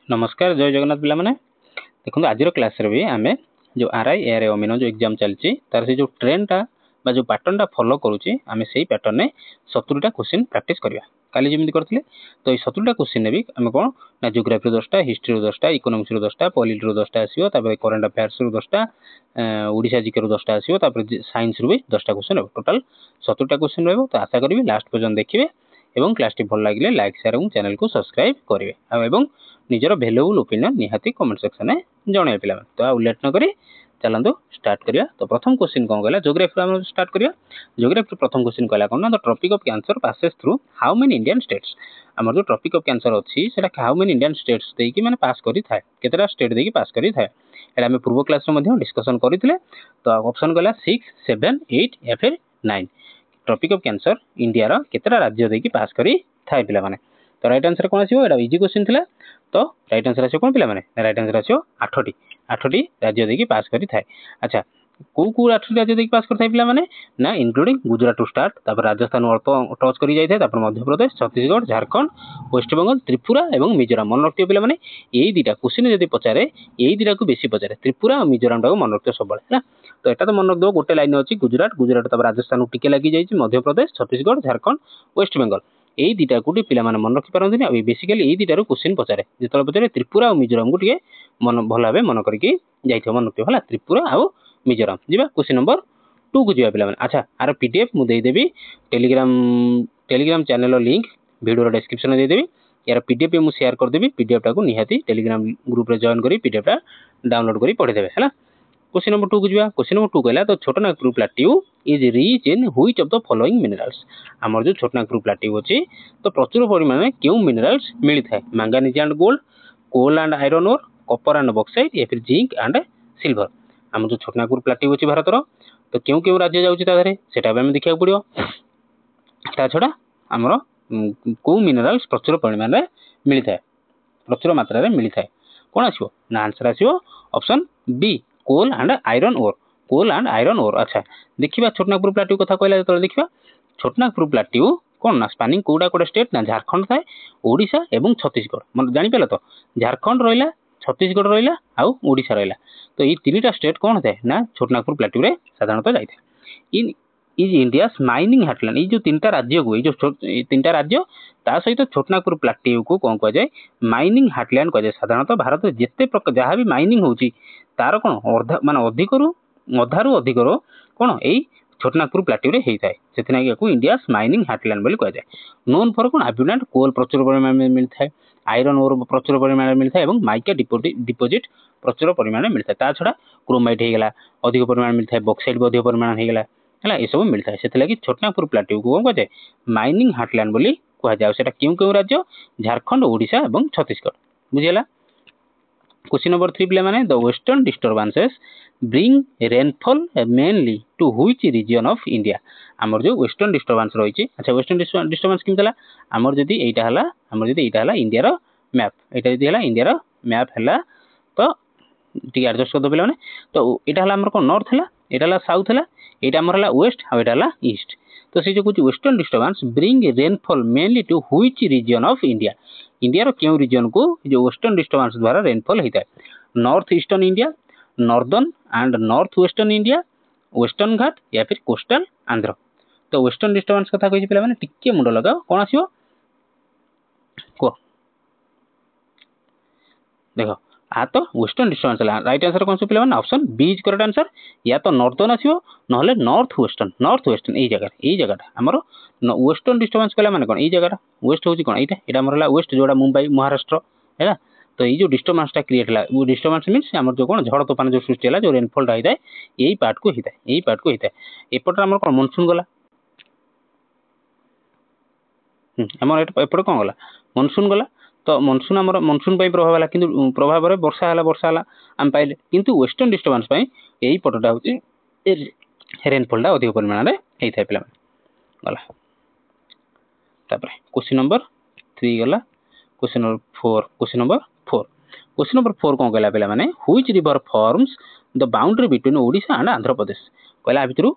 नमस्कार जय जगन्नाथ पिला माने देखो आज क्लास रे भी आमे जो आरआई एआरए अमीन जो एग्जाम चलची तार से जो ट्रेंड टा बा जो पैटर्न टा फॉलो करूची आमे सेही पैटर्न ने 70 टा क्वेश्चन प्रैक्टिस करबा काली जेमिति करथिले तो ई 70 टा क्वेश्चन ने भी आमे कोन ना ज्योग्राफी 10 टा हिस्ट्री 10 टा इकोनॉमिक्स 10 टा पॉलिटी 10 टा आसीबो तापर करंट अफेयर्स 10 टा ओडिसा जीके 10 टा आसीबो तापर साइंस भी 10 टा क्वेश्चन टोटल 70 टा क्वेश्चन रहबो तो आशा करबी लास्ट पर्यंत देखिबे एवं क्लास टी भल लागिले लाइक शेयर और चैनल को सब्सक्राइब करिवे एवं निजर वैल्यूएबल ओपिनियन निहाती कमेंट सेक्शन में जणाए पिला तो आ लेट न करी चलंदो स्टार्ट करिया तो प्रथम क्वेश्चन कोन गला ज्योग्राफी हम स्टार्ट करिया ज्योग्राफी प्रथम क्वेश्चन कहला कोन ना the tropic of cancer passes through how many Indian states हमर जो ट्रॉपिक ऑफ कैंसर अछि सेटा हाउ मेनी इंडियन स्टेट्स देई कि माने पास करी थाए केतेटा स्टेट देई कि पास करी थाए एला हम पूर्व क्लास रे मध्ये डिस्कशन करिथिले तो ऑप्शन गला 6 7 8 या फिर 9 ट्रॉपिक ऑफ कैंसर इंडिया रा केतेटा राज्य देई कि पास करी थाए पिला माने तो राइट आंसर कोन आसीबो एटा इजी क्वेश्चन थिला तो राइट आंसर आछो कोन पिला माने राइट आंसर आछो 8टी राज्य देकी पास करी थाए अच्छा को 8टी राज्य देकी पास करथाय पिला माने ना इंक्लूडिंग गुजरात टू स्टार्ट तापर राजस्थान अल्प टच करी जाय थाए तापर मध्य प्रदेश छत्तीसगढ़ झारखंड वेस्ट बंगाल त्रिपुरा एवं मिजोरम मन रखियो पिला माने एई दिटा क्वेश्चन जदी पचारे एई दिटा को बेसी पचारे त्रिपुरा और मिजोरम टाको मन रखियो सबले ना तो एटा तो मन रख दो गोटे लाइन अछि गुजरात तापर राजस्थान टिके लागि जाय छि मध्य प्रदेश छत्तीसगढ़ झारखंड वेस्ट बंगाल एई दिटा कोटी पिला माने मन रखि पारंती आ बेसिकली एई दिटा रो क्वेश्चन पचारे जेतले पचारे त्रिपुरा और मिजोरम को टिके मन भल भाबे मन करके जाइथो मन रखियो हला त्रिपुरा और मिजोरम जिबा क्वेश्चन नंबर 2 को जिबा पिला माने अच्छा आर पीडीएफ मु देई देबी टेलीग्राम चैनल रो लिंक वीडियो रो डिस्क्रिप्शन में दे देबी यार पीडीएफ मु शेयर कर देबी पीडीएफ टा को निहाती टेलीग्राम ग्रुप रे जॉइन करी पीडीएफ टा डाउनलोड करी पढ़ि देबे हला क्वेश्चन नंबर 2 को जिबा क्वेश्चन नंबर 2 कहला तो Chhotanagpur plateau is rich in which of the following minerals हमर जो छोटनागपुर प्लेट्यू अछि तो प्रचुर परिमाण में केउ मिनरल्स मिली थाए manganese and gold coal and iron ore copper and bauxite या फिर जिंक एंड सिल्वर हम जो छोटनागपुर प्लेट्यू अछि भारत रो तो केउ केउ राज्य जाउछि ता धरे सेटा हम देखिया पड़ियो ता छडा हमरो को मिनरल्स प्रचुर परिमाण में मिली थाए प्रचुर मात्रा रे मिली थाए कोन आछो ना आंसर आछो option B coal and iron ore अच्छा देखिबा छोटनागपुर प्लेट्यू कथा कहला तो देखिबा छोटनागपुर प्लेट्यू कोन ना स्पानिंग कोडा स्टेट ना झारखंड थाए ओडिशा एवं छत्तीसगढ़ मन जानि पेला तो झारखंड रहिला छत्तीसगढ़ रहिला आ ओडिशा रहिला तो ई तीनटा स्टेट कोन थाए ना छोटनागपुर प्लेट्यू रे साधारणतः जाय थाए इन इज इंडियास माइनिंग हार्टलैंड ई जो तीनटा राज्य को ई जो तीनटा राज्य ता सहित छोटनागपुर प्लेट्यू को कोन कह जाय माइनिंग हार्टलैंड कह जाय साधारणतः भारत जेते प्रकार जहां भी माइनिंग होची तार कोन माने अधिकरु अधारु अधिकरो कोन एई छोटनागपुर प्लेट्यू रे हेई थाए सेथिना को इंडियास माइनिंग हार्टलैंड बोली कह जाय नोन फॉर कोन अब्युडेंट कोल प्रचुर परिमाण में मिल थाए आयरन ओर प्रचुर परिमाण में मिल थाए एवं माइका डिपोजिट प्रचुर परिमाण में मिल थाए ता छडा क्रोमाइट हे गेला अधिक परिमाण मिल थाए बॉक्साइट भी अधिक परिमाण हे गेला हला ए सब मिल थाए सेति लागि छोटनागपुर प्लेट्यू को कह जाय माइनिंग हार्टलैंड बोली कह जाय सेटा केउ राज्य झारखंड ओडिशा एवं छत्तीसगढ़ बुझियला क्वेश्चन नंबर 3 प्ले माने the western disturbances bring rainfall mainly to which region of India हमर जो वेस्टर्न डिस्टर्बेंस रहिछि अच्छा वेस्टर्न डिस्टर्बेंस किमतला हमर जदी एटा हला इंडिया रो मैप एटा जदी हला इंडिया रो मैप हला तो टी एडजस्ट कर दो पिला माने तो एटा हला हमर को नॉर्थ हला एटा हला साउथ हला एटा हमर हला वेस्ट आ एटा हला ईस्ट तो से जो कुछ western disturbance bring rainfall mainly to which region of India India रो केउ रीजन को जो वेस्टर्न डिस्टर्बेंस द्वारा रेनफॉल हेता है north eastern India northern and north western India western Ghat या फिर कोस्टल आंध्र तो वेस्टर्न डिस्टर्बेंस कथा कहि पिला माने टिके मुंड लगाओ कोन आसीबो को देखो आ तो वेस्टर्न डिस्टर्बेंस राइट आंसर कोन से पिला माने option B is correct answer या तो नॉर्दर्न आसीबो नहले नॉर्थ वेस्टर्न ए जगह हमरो वेस्टर्न डिस्टर्बेंस कहला माने कोन ए जगह वेस्ट होची कोन एटा हमर हला वेस्ट जोड़ा मुंबई महाराष्ट्र हैला तो ये जो डिस्टर्बेंस टा क्रिएट हला वो डिस्टर्बेंस मींस हमर जो कोन झड़ तूफान जो सृष्टि हला जो रेनफॉल टा हिताय एई पार्ट को हिताय एपट हमर कोन मानसून गला हमर एपट कोन गला मानसून गला तो मानसून हमर मानसून पई प्रभाव हला किंतु प्रभाव रे वर्षा हला हम पाइले किंतु वेस्टर्न डिस्टर्बेंस पई एई पटटा होची रेनफॉल टा अधिक परिमाण रे हेइथाय पिला गला तापर क्वेश्चन नंबर 3 गला क्वेश्चन नंबर 4 कोन कहला पिला माने which river forms the boundary between Odisha and Andhra Pradesh कहला भितरु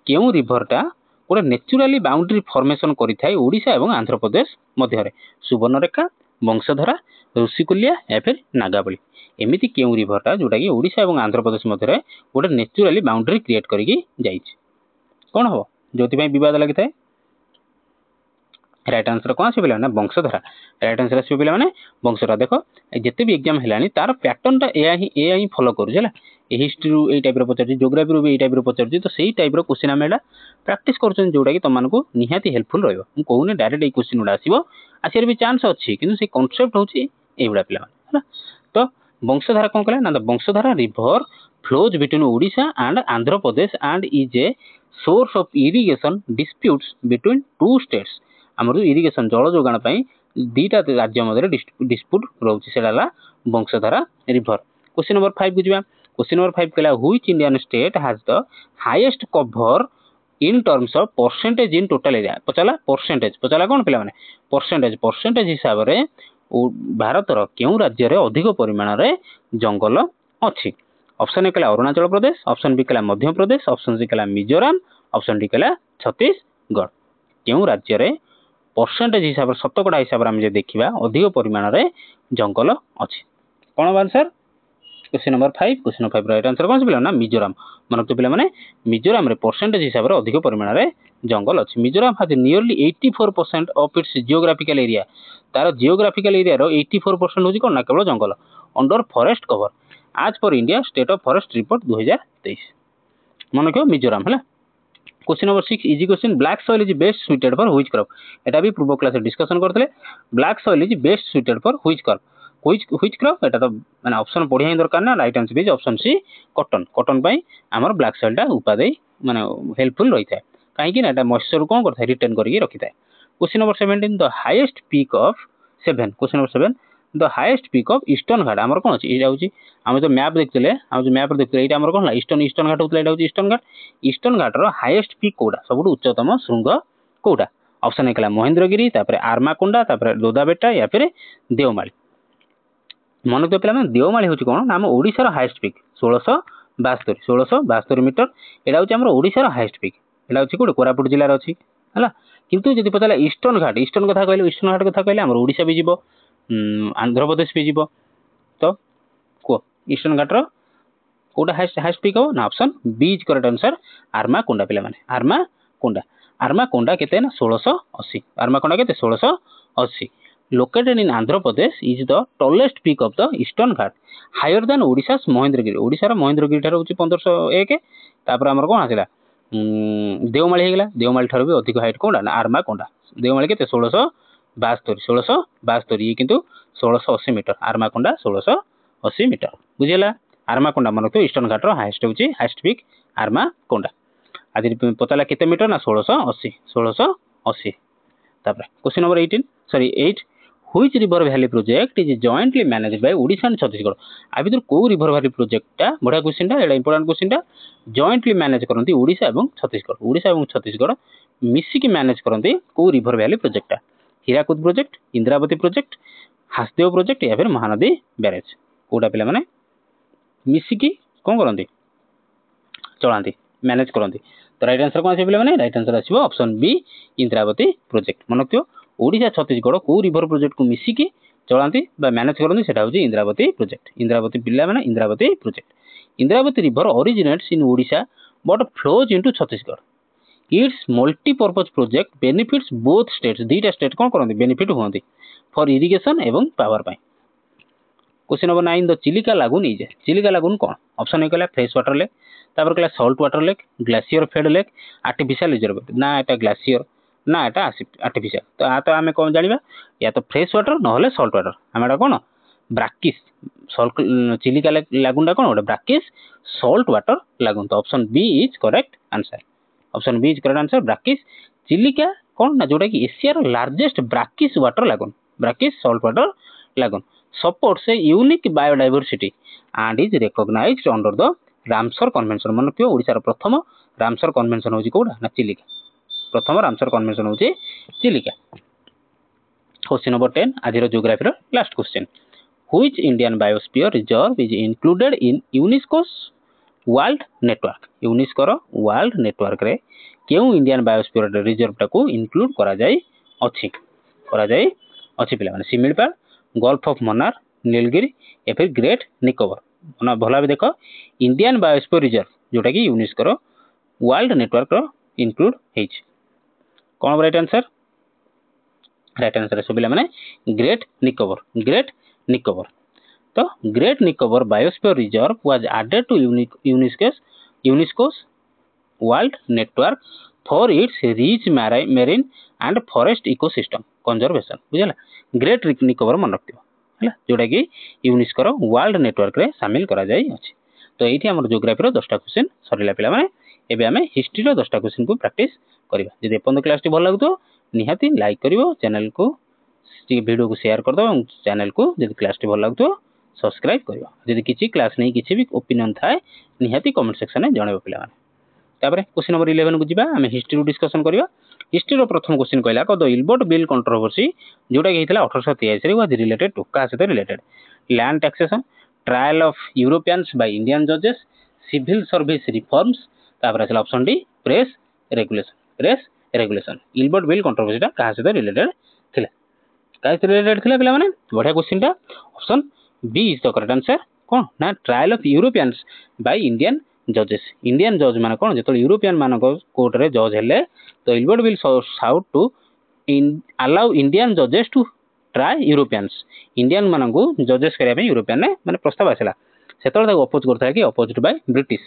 केउ रिवर टा कोन नेचुरली बाउंड्री फॉर्मेशन करि थाय ओडिशा एवं आंध्र प्रदेश मध्य रे सुवर्णरेखा ବଂଶଧରା, ଋଷିକୁଲ୍ୟା या फिर नागावली। एमती केउ रिभरटा जोटा कि ओडिशा और आंध्र प्रदेश मध्य गोटे नेचुराली बाउंड्री क्रिएट करके जाइए कौन हम जो बद लगी था राइट आंसर कौन आसे ना वंशधारा। राइट आंसर आस पे वंशधारा। देख जिते भी एग्जाम है तार पैटर्नटा या फॉलो करूँ हिस्ट्री यही टाइप पचार जोग्राफी भी टाइप पचार तो सही टाइप क्वेश्चन आम प्राक्ट कर जोटा कि तुमको निहाती हेल्पफुल रोने डायरेक्ट ये क्वेश्चन गुड़ा आसार भी चान्स अच्छी कि कनसेप्ट हूँ यही पे तो वंशधारा कौन कला ना Vamsadhara river flows between Odisha and Andhra Pradesh and is a source of irrigation disputes between two states. आमर जो इरिगेशन जल जोगाण दीटा राज्य मध्य डिस्प्यूट रोचे वंशधारा रिभर। क्वेश्चन नंबर 5 को जावा। क्वेश्चन नंबर 5 कहला which Indian state has the highest cover in terms of percentage in total area. पचाला percentage पचाला कौन पे परसेंटेज हिसाब से भारतर क्यों राज्य रे अधिक परिमाण रे जंगल अच्छी। ऑप्शन ए कहला अरुणाचल प्रदेश, ऑप्शन बी कहला मध्य प्रदेश, ऑप्शन सी कहला मिजोराम, ऑप्शन डी कहला छत्तीसगढ़। क्यों राज्य रे परसेंटेज हिसाब से शतकड़ा हिसाब से देखा अधिक परिमाण रे जंगल अच्छी कौन answer. Question number 5 question number 5 right answer कौन से ना मिजोराम। मन तो पे मिजोराम रे परसेंटेज हिसाब से अधिक परिमाण रे जंगल अच्छी। मिजोराम हाज nearly 84% of its geographical area. तार जियोग्राफिकल एरिया रो 84% होची कोन ना केवल जंगल under forest cover as per India state of forest report 2023। मन क्यों मिजोराम है। Question number 6 easy question black soil is best suited for which crop. एटा भी पूर्व क्लास डिस्कशन करथले black soil is best suited for which crop. Which crop एटा तो माने ऑप्शन पढिया ही दरकार ना। Right answer is option C cotton. Cotton पई हमर ब्लैक सॉइलटा उपादेय माने हेल्पफुल रही थाए काहे कि ना एटा मॉइस्चर कोन करथाय रिटेन करके रखि थाए। Question number 17 the highest peak of 7 question number 7 the highest peak of eastern Ghat हमर कोन अछि एटा होची हम जो मैप देखथिले हम जो मैप देखथिले एटा हमर कोन ला ईस्टर्न घाट होतले एटा होची ईस्टर्न घाट रो हाईएस्ट पीक कोडा सबुठ उच्चतम शृंग कोडा। ऑप्शन ए कला महेंद्रगिरी तापर आरमाकोंडा तापर दोदाबेटा या फिर देवमाली। मन तो पे देवमाली होची कोन ना हम ओडिसा रो हाईएस्ट पीक 1672 मीटर एटा होची हमर ओडिसा रो हाईएस्ट पीक एटा होची कोड कोरापुट जिल्ला रो अछि हला। किंतु जदि पताला ईस्टर्न घाट कथा कहले ईस्टर्न घाट कथा कहले हमर ओडिसा भी जीवो आंध्र प्रदेश भी जीवो तो को ईस्टर्न घाट रो कोडा हाईएस्ट पीक हो ना option B is correct answer Armakonda पिला माने आरमाकोंडा केते ना 1680 आरमाकोंडा केते 1680 located in Andhra Pradesh is the tallest peak of the eastern Ghat higher than Odisha Mahendragiri. Odisha रो महेंद्रगिरी ठार होची 1501 तापर हमर कोन आसिला देवमाली हेगला देवमाली ठार भी अधिक हाइट कोंडा ना आरमाकोंडा देवमाली केते 1672 ये किंतु 1680 मीटर आरमाकोंडा 1680 मीटर बुझिला। आरमाकोंडा मन तो ईस्टर्न घाट रो हाईएस्ट पीक आरमाकोंडा आज पताला केते मीटर ना 1680 तापर question number 8 which river valley project is jointly managed by Odisha and Chhattisgarh. आ भीतर को रिवर वैली प्रोजेक्टटा बढिया क्वेश्चनटा एटा इंपोर्टेंट क्वेश्चनटा जॉइंटली मैनेज करंती ओडिशा एवं छत्तीसगढ़ मिसी की मैनेज करंती को रिवर वैली प्रोजेक्टटा Hirakud project Indravati project Hasdeo project या फिर महानदी बैरेज कोडा पिला माने मिसी की कोन करंती चलांती मैनेज करंती। तो राइट आंसर कौन आसे माने राइट आंसर आसीबो ऑप्शन बी इंद्रावती प्रोजेक्ट। मन रखियो ओडिशा छत्तीसगढ़ को रिवर प्रोजेक्ट को मिसी की चलांती बा मैनेज करंती सेटा होची इंद्रावती प्रोजेक्ट। इंद्रावती पिला माने Indravati project. Indravati river originates in Odisha but flows into Chhattisgarh. It's multipurpose project benefits both states दीटा स्टेट कोन करंती बेनिफिट होंती फॉर इरिगेशन एवं पावर पाई। Question number 9 the Chilika lagoon is Chilika लागून कौन। ऑप्शन ए कहला फ्रेश वाटर लेक तापर कहला salt water lake glacier fed lake artificial reserve ना एटा ग्लेशियर ना एटा आर्टिफिशियल। तो आ तो आमे कोन जानिबा या तो फ्रेश वाटर न होले सॉल्ट वाटर आमेडा कोन ब्राकिस सॉल्ट चिलिका लागूनडा कोन ओडा ब्राकिस सॉल्ट वाटर लागून। तो option B is correct answer option B is correct answer brackish Chilika कोन ना जोडा कि एशिया रो largest brackish water lagoon brackish salt water lagoon supports a unique biodiversity and is recognized under the Ramsar Convention। मन क्यों ओडिसा रो प्रथम Ramsar convention होची कोडा ना चिलिका प्रथम रामसर कन्वेंशन होची चिलिका। क्वेश्चन नंबर 10 आज रो ज्योग्राफी रो last question which Indian biosphere reserve is included in UNESCO's world network. UNESCO रो वर्ल्ड नेटवर्क रे केउ इंडियन बायोस्फीयर रिजर्व टाको इंक्लूड करा जाई अछि पिला माने सिमिलपाल गल्फ ऑफ मन्नार, नीलगिरी या फिर ग्रेट निकोबर। भल भाव देख इंडियन बायोस्फीयर रिजर्व जोटा कि यूनेस्को रो वर्ल्ड नेटवर्क रो इनक्लूड होइछ। कौन राइट आंसर? राइट आंसर सुबिला माने ग्रेट निकोबर। ग्रेट निकोबर तो great Nicobar biosphere reserve was added to UNESCO's world network for its rich marine and forest ecosystem conservation. बुझला ग्रेट निकोबर मन रखियो है जोटा कि यूनेस्को रो वर्ल्ड नेटवर्क रे शामिल करा जाई अछि। तो एठी हमर ज्योग्राफी रो 10टा क्वेश्चन सरिला पिला माने एबे हमें हिस्ट्री रो 10टा क्वेश्चन को प्रैक्टिस करबा। जदि एपन क्लास टी भल लागतो निहाती लाइक करिवो, चैनल को वीडियो को शेयर कर दो और चैनल को जदि क्लास टी भल लागतो सब्सक्राइब करिवो। जदि किछि क्लास नै किछि भी ओपिनियन थाए निहाती कमेंट सेक्शन में जणाइबो पिला माने। तापर क्वेश्चन नंबर 11 को जिबा हमें हिस्ट्री रो डिस्कशन करबा। हिस्ट्री रो प्रथम क्वेश्चन कहला द इल्बर्ट बिल कंट्रोवर्सी जोटा कि हेतला 1883 रे वाज रिलेटेड टू का से related land taxation, trial of Europeans by Indian जजेस, सिविल सर्विस रिफॉर्म्स, तापर आसला option D press regulation. Press regulation Ilbert bill controversy टा का से रिलेटेड थिला, का से रिलेटेड थिला पिला माने बढ़िया क्वेश्चन टा। Option B is the correct answer. कोन ना trial of Europeans by Indian जजेस। इंडियन जज माने कोन जेतो यूरोपियन मानको कोर्ट रे जज हेले तो Ilbert bill sought to allow Indian जजेस टू ट्राई यूरोपियंस। इंडियन मानको जजेस करिया पे यूरोपियन ने माने प्रस्ताव आसला सेतोल ताको अपोज करथा कि opposed by British.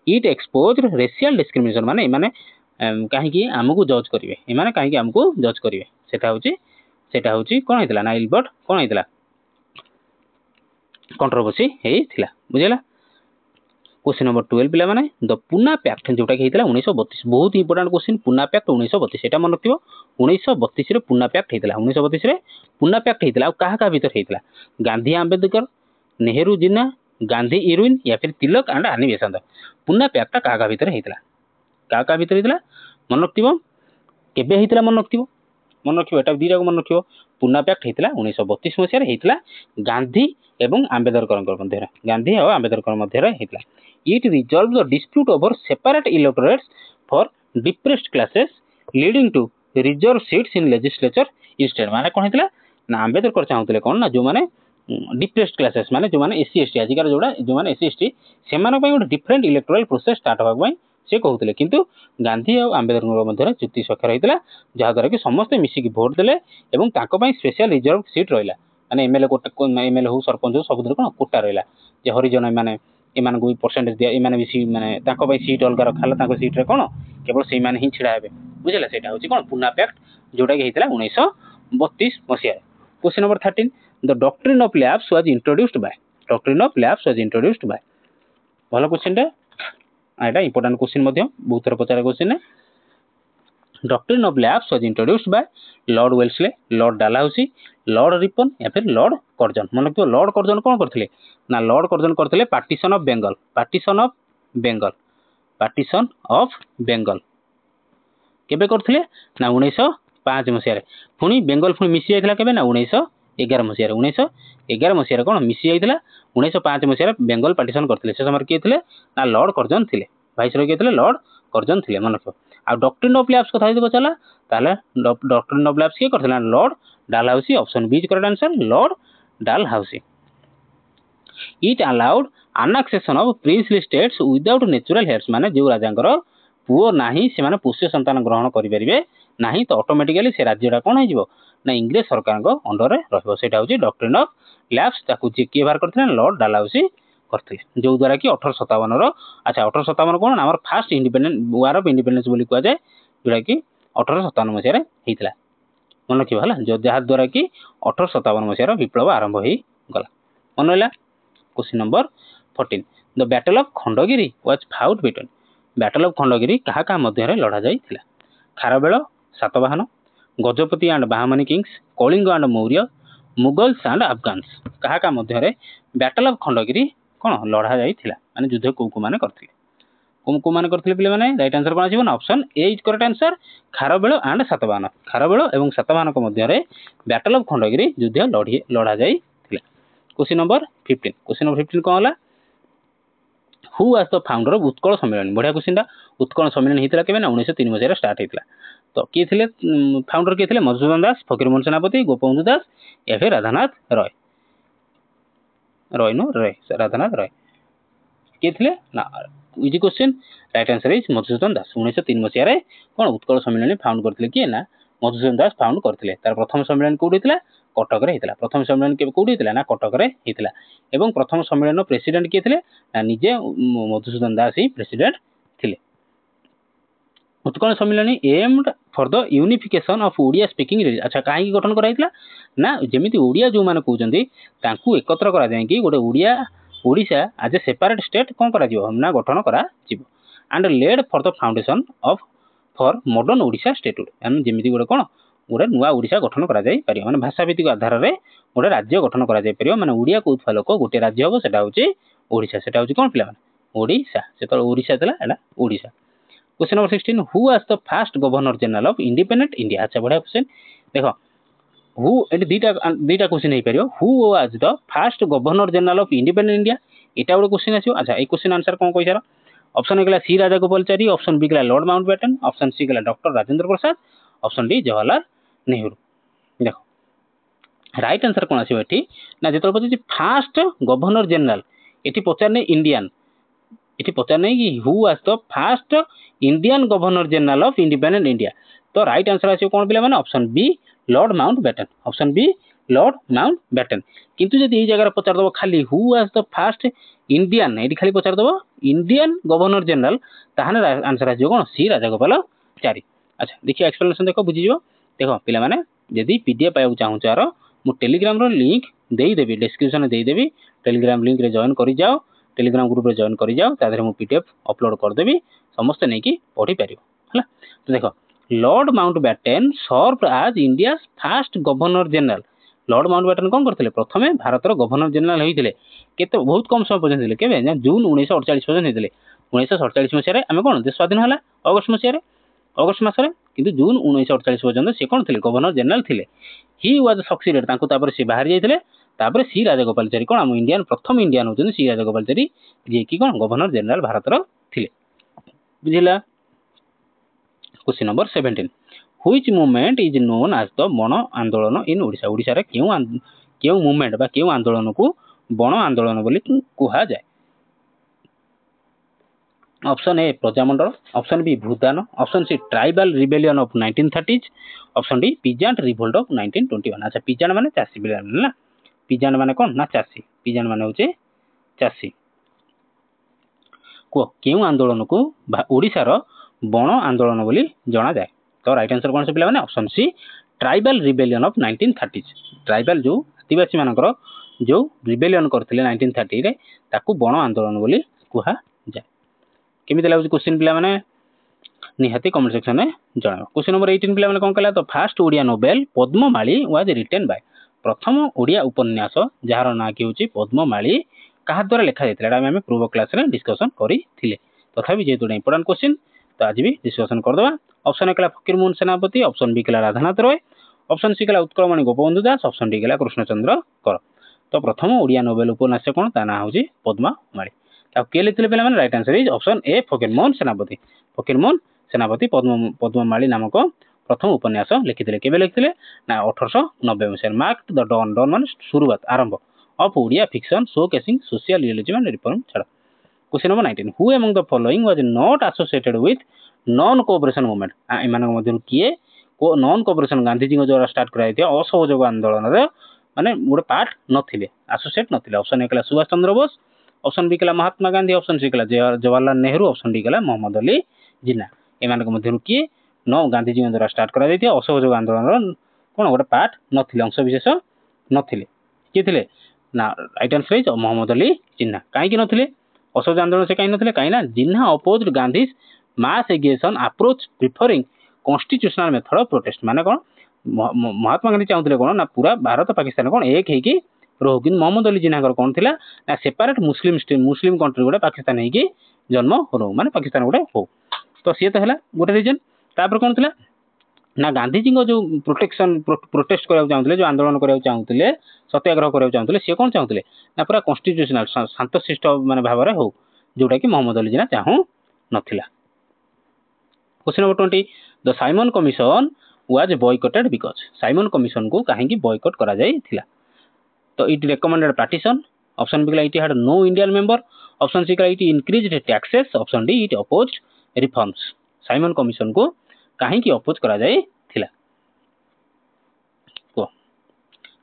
It exposed racial discrimination माने माने काहे कि हमकु जज करिवे ए माने काहे कि हमकु जज करिवे सेटा होची कोन हेतला ना इल्बर्ट कोन हेतला कंट्रोवर्सी हेइथिला। बुझिला क्वेश्चन नंबर 12 पिला माने द पुना पैक्ट जोटा कि हेतला 1932 बहुत इंपोर्टेंट क्वेश्चन। पुना पैक्ट 1932 एटा मन रखिबो 1932 रे पुना पैक्ट हेतला। 1932 रे पुना पैक्ट हेतला काहा का भीतर हेतला गांधी आंबेडकर, नेहरू जिन्ना, गांधी इरविन या फिर तिलक एंड आनी बेसंत। पुना पैक्ट काहा का भीतर हेतला का भीतर हेतला मन रखिबो केबे हेतला मन रखिबो एटा दीरा को मन रखिबो। पुना पैक्ट हेतला 1932 मसिया रे हेतला गांधी एवं आंबेडकर मध्य रे गांधी और आंबेडकर मध्य रे हेतला। It resolved the dispute over separate electorates for depressed classes leading to reserve seats in legislature instead। माने कोन हेतला ना आंबेडकर चाहुतले कोन ना जो माने डिप्रेस्ड क्लासेस माने जो माने एससी एसटी आजिकार जोडा जो माने एससी एसटी से माने पय गोटे डिफरेंट इलेक्टोरल प्रोसेस स्टार्ट होबा पय से कहउतले किंतु गांधी और आंबेडकर मध्य चुक्ति स्वाक्षर हेतला जहा द्वारा कि समस्त मिसी की वोट देले एवं ताको पय स्पेशल रिजर्व सीट रहिला माने एमएलए कोटा एमएलए हो सरपंच हो सब कोन कोटा रहिला जे हरिजन माने एमान को परसेंटेज दिया एमान भी माने ताको पय सीट अलगा रखाला ताको सीट रे कोन केवल सेई माने ही छिडा हेबे। बुझिला सेटा होची कोन पुना पैक्ट जोटा कि हेतला 1932 मसिया। Question number 13 the doctrine of lapse was introduced by. Doctrine of lapse was introduced by भलो क्वेश्चन टा एटा इंपोर्टेंट क्वेश्चन मध्य बहुत थर पचार क्वेश्चन है। Doctrine of lapse was introduced by lord Wellesley, lord Dalhousie, lord Ripon या फिर लॉर्ड कर्जन। मन रखियो लॉर्ड कर्जन कोन करथिले ना लॉर्ड कर्जन करथिले partition of Bengal. Partition of Bengal partition of Bengal केबे करथिले ना 1905 मसिया रे। पुनी बेंगल पुनी मिसी जायतिला केबे ना 1911 मसिया रे। 1911 मसिया रे कोन मिसी जायतिला 1905 मसिया रे बेंगल पार्टीशन करथिले। से समय के थिले ना लॉर्ड कर्जन थिले वाइसरॉय के थिले लॉर्ड कर्जन थिले मन रखियो। आ डॉक्ट्रिन ऑफ लैप्स कथा हिदो चला ताले डॉक्ट्रिन ऑफ लैप्स के करथिला lord Dalhousie. Option B is correct answer lord Dalhousie. It allowed annexation of princely states without natural heirs माने जो राजांकर पुओ नाही से माने पुष्य संतान ग्रहण करि परिबे नाही तो ऑटोमेटिकली से राज्यटा कोन हो जिवो ना इंग्लिश सरकार को अंडर रे रहबो। सेटा होची डॉक्ट्रिन ऑफ लैप्स ताकू जे के बाहर करथिले लॉर्ड डालहाउसी करथिले जो द्वारा कि 1857 रो अच्छा 1857 कोन हमर first independent war of independence बोली कुआ जाय जोरा कि 1857 मसिया रे हेतला मन रखिबो हला जो जहा द्वारा कि 1857 मसिया रो विप्लव आरंभ होई गला मन होला। Question number 14 the battle of Khandagiri was fought between. Battle of Khandagiri कहा कहा मध्य रे लड़ा जायतिला Kharavela Satavahana, Gajapati and Bahmani kings, Kalinga and Maurya, Mughals and Afghans कहा कहा मध्य रे बैटल ऑफ खंडगिरी कोन लड़ा जायतिला माने युद्ध को माने करथिले को माने करथिले पिले माने राइट आंसर कोन आसीबो ना option A is correct answer Kharavela and Satavahana. Kharavela एवं सातवाहन को मध्य रे बैटल ऑफ खंडगिरी युद्ध लड़ा जायतिला। क्वेश्चन नंबर 15 क्वेश्चन नंबर 15 कोन होला who was the founder of Utkal सम्मेलन। बढ़िया क्वेश्चन दा उत्कल सम्मेलन हेतला केबे ना 1903 मसिया रे स्टार्ट हेतला तो किए थे फाउंडर किए थे मधुसूदन दास, फकीरमोहन सेनापति, गोपबंधु दास या फिर राधानाथ रॉय राधानाथ रॉय किए थे ना easy question right answer is Madhusudan Das 1903 मसीह कौन उत्कल सम्मेलन फाउंड करते किए ना मधुसूदन दास फाउंड करते तार प्रथम सम्मेलन कौटी होता कटक होता प्रथम सम्मेलन कौटी होता ना कटक होता एवं प्रथम सम्मेलन प्रेसिडेंट किए थे ना निजे मधुसूदन दास ही प्रेसिडेंट थे Utkal Sammelan aimed for the unification of Odia speaking region अच्छा कहीं गठन कराइला ना जमी ओडिया जो मैंने कहते एकत्र करा कि गोटे ओडिया ओडिशा आज ए सेपरेट स्टेट कौन करा ना गठन करा and led for the foundation of for modern Odisha statehood जमी गोटे कौन गोटे नुआ ओडिशा गठन करा माने भाषा भित्तिक आधार में गोटे राज्य गठन करा माने ओडिया कहूवा लोक गोटे राज्य हम सेटा होची ओडिशा सेटा होची कौन पिला ओडिशा से ओडिशा था एटा Odisha question number 16 who was the first governor general of independent India अच्छा बढ़िया क्वेश्चन देखो हु एट दीटा क्वेश्चन हो पार who was the first governor general of independent India एटा गोटे क्वेश्चन आसो अच्छा ये क्वेश्चन आंसर कौन कही सार option A C Rajagopalachari option B lord Mountbatten option C doctor Rajendra Prasad option D Jawaharlal Nehru देखो राइट आंसर कौन आसो ये ना जो पचार फास्ट गवर्नर जनरल ये पचारने इंडियन ये पचारने कि who was the first Indian governor general of independent India तो राइट आंसर आसो कौन पिला माने option B lord Mountbatten option B lord Mountbatten किंतु जब ये जगह पचार दब खाली who was the first Indian ये खाली पचार दब इंडियन गवर्नर जनरल ताहने आंसर आसो कौन सी राजागोपालचारी अच्छा देखिए एक्सप्लेनेशन देखो बुझीज देखो पिला माने यदि पीडीएफ पाइबा चाहूँ यार मु टेलीग्राम रो लिंक देदेवी डिस्क्रिप्शन देदेवी टेलीग्राम लिंक रे जॉइन कर जाओ टेलीग्राम ग्रुप रे जॉइन कर जाओ तादर मु पीडीएफ अपलोड करदेवी समस्त नहीं कि पढ़ी पार है तो देखो लॉर्ड माउंटबेटन सर्व आज India fast governor general Lord Mountbatten कौन करते प्रथम भारत गवर्नर जनरल होते केते बहुत कम समय पर्यटन के जून 1948 पर्यटन होते 1947 मसीह आम कौन देश स्वाधीन है अगस्ट मसीह अगस्ट मसरे किंतु जून 1948 पर्यटन सी कौन थे गवर्नर जनरल थे ही वाज सक्सीडेड सी बाहर जाते सी राजागोपालचारी कौन आम इंडियन प्रथम इंडियन होती सी राजागोपालचारी जी कि कौन गवर्नर जनरल भारत थे बुझला question number 17 which movement is known as the बण आंदोलन इन ओडिशा ओडिशा रे क्यों मूवमेंट बा क्यों आंदोलन को बण आंदोलन बोली कहा जाए option A Prajamandal option B Bhoodan option C tribal rebellion of 1930s option D peasant revolt of 1921 अच्छा पिजांट माने चासी ना पिजांट माने कौन ना चासी पिजांट माने होचे चासी को क्यों आंदोलन को ओडिशा रो बण आंदोलन बोली जना जाए तो राइट आंसर कौन से पिला माने option C tribal rebellion of 1930s tribal जो आदिवासी मानकर जो रिबेलियन करथिले 1930 रे ताकू बण आंदोलन बोली कहा जाए केमिति लागु क्वेश्चन पिला माने निहाती कमेंट सेक्शन में जणाओ क्वेश्चन नंबर 18 पिला माने कोन कला तो first Odia novel Padmamali was written by प्रथम ओडिया उपन्यास जार ना कि होची पद्ममाली कहा द्वारा लिखा जायतिला एटा हम पूर्व क्लास रे डिस्कशन करी थिले तथापि जेतु इंपोर्टेंट क्वेश्चन तो आज भी डिस्कशन करदवा ऑप्शन ए कला फकीरमोहन सेनापति ऑप्शन बी कला राधानाथ रॉय ऑप्शन सी कला उत्कलमणि गोपबंधु दास ऑप्शन डी कला कृष्णचंद्र कर तो प्रथम ओडिया नोवेल उपन्यास कौन ता ना होची पद्ममाली किए लिखिले पे right answer is option A Fakir Mohan सेनापति पद्ममाली नामक प्रथम उपन्यास लिखिते केवे लिखिते ना 1890 मसीह मार्क द डॉन डॉन मान शुरुआत आरंभ of Odia fiction showcasing social realism and reform छाड़ question number 19 who among the following was not associated with non cooperation movement एमान मध्य किए नॉन कोऑपरेशन गांधी जी द्वारा स्टार्ट कराई असहयोग आंदोलन माने गोटे पार्ट नथिले एसोसिएट नथिले ऑप्शन ए कला सुभाष चंद्र बोस ऑप्शन बी कला महात्मा गांधी ऑप्शन सी कला जवाहरलाल नेहरू ऑप्शन डी कला मोहम्मद अली जिन्ना एमान मध्य किए न गांधी जी द्वारा स्टार्ट कराई असहयोग आंदोलन कौन गोटे पार्ट नथिले अंशविशेष नथिले किए थे ना right answer is Mohammad Ali Jinnah कहीं नथिले असहयोग आंदोलन से कहीं नथिले कहीं ना Jinnah opposed Gandhi mass aggression approach preferring constitutional method of protest माने कौन महात्मा गांधी चाहते कौन ना पूरा भारत पाकिस्तान कौन एक है कि रो कि मोहम्मद अली जिन्ना कौन थी ना सेपरेट मुस्लिम कंट्री गोटे पाकिस्तान है जन्म रो माने पाकिस्तान गोटे हो तो सी तो है गोटे रिजन तापर कौन थी ना गांधीजी जो प्रोटेस्ट कराया चाहते जो आंदोलन कराया चाहते सत्याग्रह कराया चाहते सी कौन चाहते ना पूरा कॉन्स्टिट्यूशनल शांतशिष्ट माने भाव में हो जोटा कि मोहम्मद अली जिन्ना चाहू नथिला question number 20 the Simon commission was boycotted because Simon commission को कहीं बॉयकट करा जाई थिला तो it recommended partition option B कहला it had no Indian member option C कहला it increased taxes option D it opposed reforms Simon commission को कहीं अपोज करा जाई थिला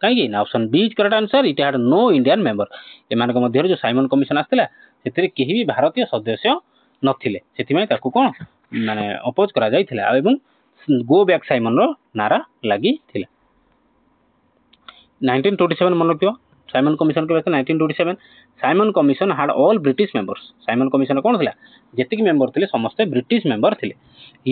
कहीं ना option B is correct answer it had no Indian member एमान मध्य जो साइमन कमिशन आसला से केही भी भारतीय सदस्य नथिले सेतिमै ताकू कोन माने अपोज करा जाई थिला एवं गो बैक साइमन रो नारा लागि थिला 1927 मन रखियो साइमन कमिशन के 1927 Simon commission had all British members Simon commission कोन थिला जेतिक मेंबर थिले समस्त ब्रिटिश मेंबर थिले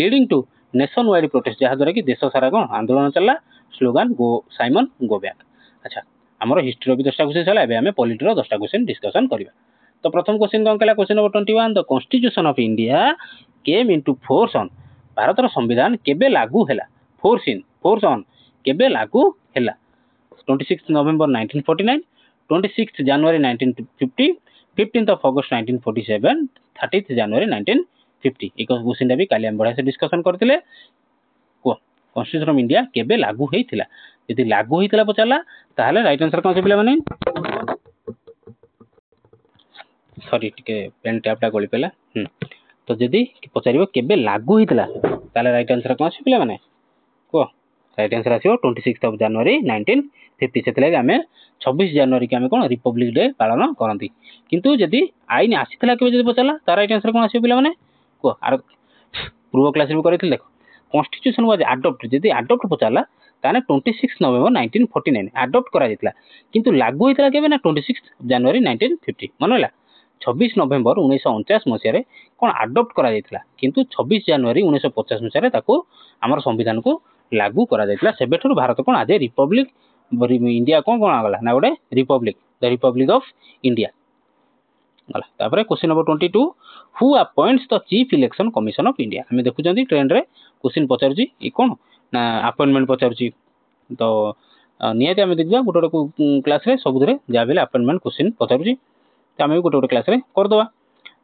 leading to nationwide protest जहा द्वारा कि देश सारा कोन आंदोलन चलला slogan go Simon go back अच्छा हमरो हिस्ट्री भी 10टा क्वेश्चन चला एबे हमें पॉलिटी रो 10टा क्वेश्चन डिस्कशन करबा तो प्रथम क्वेश्चन कोन कला question number 21 the constitution of India came into force on Bharat रो संविधान केबे लागू हैला फोर्स ऑन केबे लागू हैला 26 नवंबर 1949 26 जनवरी 1950 15th of August 1947 30th जनवरी 1950 एक क्वेश्चन भी काली हम बड़ा से डिस्कशन करथिले कॉन्स्टिट्यूशन ऑफ इंडिया केबे लागू हेइथिला यदि लागू हेइथिला पचाला ताहले राइट आंसर कोन से पिला माने सॉरी टिके पेन टैपटा गळी पेला तो यदि पचारिबो केबे लागू हेइथिला ताहले राइट आंसर कोन से पिला माने को राइट आंसर आसीबो 26 ऑफ जनवरी 1950 सेतले हमें 26 जनवरी के हमें कोन रिपब्लिक डे पालन करंती किंतु यदि आईन आसीथिला केबे यदि पचाला तार राइट आंसर कोन आसीबो पिला माने को आर पूर्व क्लास रे करैथिल देखो कॉन्स्टिट्यूशन वाज अडॉप्ट यदि अडॉप्ट पचाला ताने 26 नवंबर 1949 अडॉप्ट करा जितला किंतु लागू हेतला केबे ना 26 जनवरी 1950 मनला 26 नवंबर 1949 मसिया रे कोन अडॉप्ट करा जितला किंतु 26 जनवरी 1950 मसिया रे ताको हमर संविधान को लागू करा जितला सेबेठर भारत कोन आज रिपब्लिक इंडिया कोन कोन आगला ना गोटे Republic the Republic of India गला तापर question number 22 who appoints the chief election commission of India हमें देखु जंदी ट्रेंड रे क्वेश्चन पचारुची ई कोन ना अपॉइंटमेंट पचारुची तो नियति हमें देखबा गोटे गोटे क्लास रे सब धरे जा बेले अपॉइंटमेंट क्वेश्चन पचारुची तो हमें गोटे गोटे क्लास रे कर दवा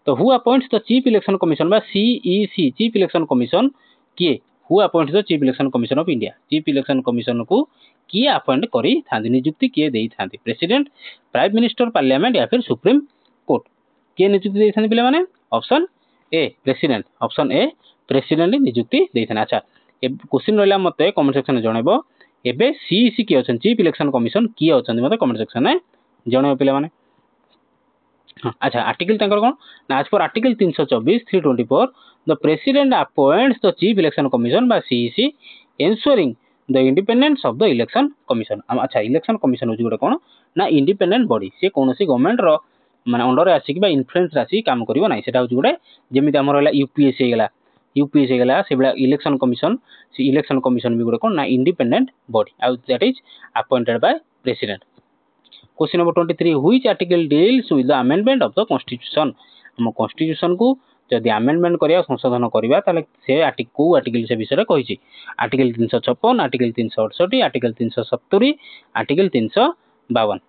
तो who appoints the chief election commission बा सीईसी चीफ इलेक्शन कमिशन किए who appoints the chief election commission of India chief election commission को किए अपॉइंट करी थांदी नियुक्ति किए देई थांदी प्रेसिडेंट प्राइम मिनिस्टर पार्लियामेंट या फिर सुप्रीम कोर्ट किए नियुक्ति देई थांदी पिले माने option A president option A president नियुक्ति देई थाना अच्छा ए क्वेश्चन रहला मते कमेंट सेक्शन में जणाइबो एबे सीईसी किए अछन चीफ इलेक्शन कमिशन किए अछन मते कमेंट सेक्शन में जणाइबो पिले माने अच्छा आर्टिकल तंकर कोन ना as per article 324 324 the president appoints the chief election commission बा CEC ensuring the independence of the election commission अच्छा इलेक्शन कमिशन हो गोटे कोन ना इंडिपेंडेंट बॉडी से कोनोसी गवर्नमेंट रो माने अंडर आसी कि बा इन्फ्लुएंस रासी काम करिवो नै सेटा हो गोटे जेमिति हमर होला यूपीएससी गेला से बेला इलेक्शन कमिशन भी गोटे कोन ना इंडिपेंडेंट बॉडी आ that is appointed by president question number 23 which article deals with the amendment of the constitution हम कॉन्स्टिट्यूशन को जदि अमेंडमेंट करिया संशोधन करिया ताले से आर्टिकल से विषय कहि छी आर्टिकल 356 आर्टिकल 368 आर्टिकल 370 आर्टिकल 352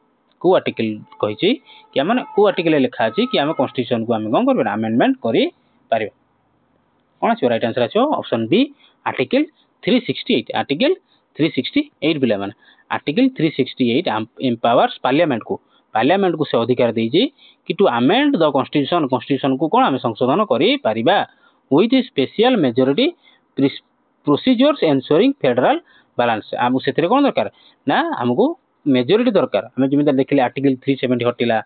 को आर्टिकल कहि छी कि माने को आर्टिकल लिखा छी कि हम कॉन्स्टिट्यूशन को हम कोन करबा अमेंडमेंट करि पारिबा कोन छ राइट आंसर आछो ऑप्शन बी आर्टिकल 368 बिले माने आर्टिकल 368 एम्पावर्स पार्लियामेंट को से अधिकार देजी कि टू अमेंड द कॉन्स्टिट्यूशन को कोन हम संशोधन करि Paribas with special majority procedures ensuring federal balance हम सेतरे कोन दरकार ना हमको मेजॉरिटी दरकार हम जिमिदा देखले आर्टिकल 370 हटिला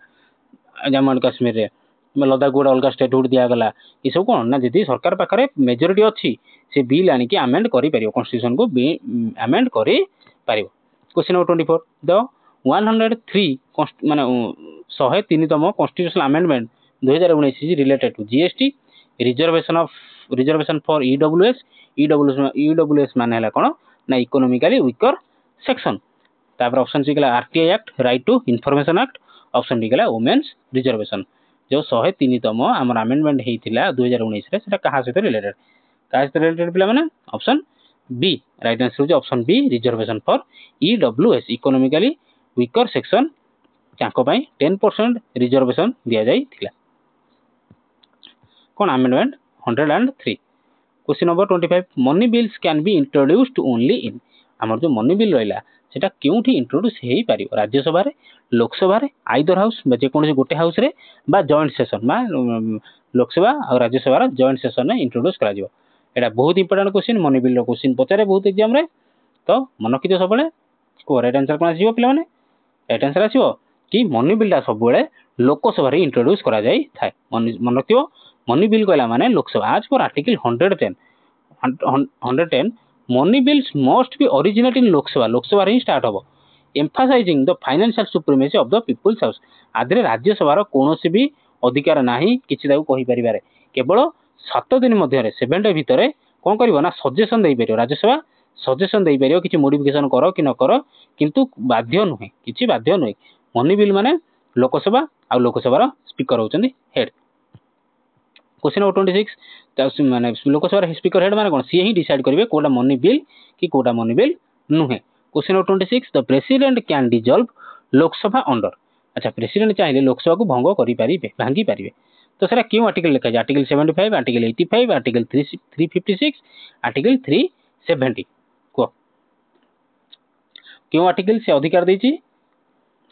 जम्मू एंड कश्मीर रे लद्दाख गोटे अलग स्टेट हुड दिया गला ये सब कोन ना जदि सरकार पाखरे मेजॉरिटी अछि से बिल आनी कि अमेंड करि परियो कॉन्स्टिट्यूशन को अमेंड करि परियो क्वेश्चन नंबर 24 द 103 माने 103 तम constitutional amendment 2019 is related to GST reservation for EWS माने हला कोन ना इकोनॉमिकली वीकर सेक्शन तापर ऑप्शन सी गला RTI act right to information act option D गला वुमेन्स रिजर्वेशन जो 103 तम हमर अमेंडमेंट हेइथिला 2019 रे सेटा कहा से रिलेटेड पिला माने ऑप्शन बी राइट आंसर हो option B reservation for EWS economically weaker section ताको पई 10% रिजर्वेशन दिया जाई थिला कोन amendment 103 question number 25 money bills can be introduced only in आमर जो मनी बिल रहा सेटा क्योंठी इंट्रोड्यूस हो पार राज्यसभा लोकसभा आइदर हाउस जेकोसी गोटे हाउस रे बा जॉइंट सेशन बा लोकसभा और राज्यसभा जॉइंट सेशन में इंट्रोड्यूस करा जिवो। एटा बहुत इंपोर्टेंट क्वेश्चन मनी बिल रो क्वेश्चन पचारे बहुत एग्जाम रे तो मन रखिथ सब को राइट आंसर कौन आसीबो पिला माने राइट आंसर आसीबो कि मनी बिल सब लोकसभा रे इंट्रोड्यूस करा जाय थाए मन रखियो मनी बिल कहला माने Lok Sabha as per article 110 money bills must be originate in Lok Sabha Lok Sabha रे स्टार्ट हबो emphasizing the financial supremacy of the people's house आदरे राज्यसभा कोनोसी भी अधिकार नाही किछि दाउ कहि परिबारे केवल 7 दिन मध्य 7 डे भितर कोन करिवो ना सजेशन देई परियो राज्यसभा सजेशन देई परियो किछि मॉडिफिकेशन करो कि न करो किंतु बाध्य नुहे किछि बाध्य नुहे मनी बिल माने लोकसभा आ लोकसभा स्पीकर होचंदी हेड। क्वेश्चन नंबर 26 माने लोकसभा स्पीकर हेड माने कोन सी ही डिसाइड करिवे कोडा मनी बिल कि कोडा मनी बिल नुहे। Question number 26 the president can dissolve Lok Sabha under अच्छा प्रेसिडेंट चाहिए लोकसभा को भंग करि परिबे भांगी परिबे तो सेटा क्यों आर्टिकल लिखा जाय आर्टिकल 75 आर्टिकल 85 आर्टिकल 356 आर्टिकल 370 को क्यों आर्टिकल से अधिकार देछि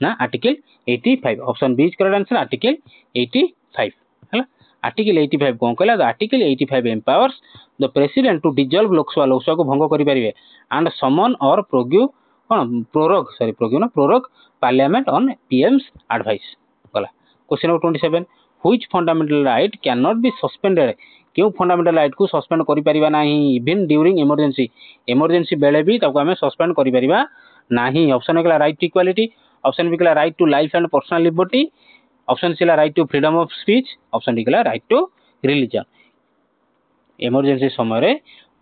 ना article 85 option B is correct answer article 85 हला आर्टिकल 85 कोन कहला the article 85 empowers the president to dissolve Lok Sabha को भंग करि परिबे एंड समन और prorogue parliament on PM's advice गला। Question number 27 which fundamental right can not be suspended क्यों फंडामेंटल राइट को सस्पेंड करि परिबा नाही इवन ड्यूरिंग इमरजेंसी बेले भी ताको हमें सस्पेंड करि परिबा नाही। ऑप्शन एकला right to equality option B कला right to life and personal liberty option C right to freedom of speech option D कला राइट टू रिलीजन इमरजेंसी समय रे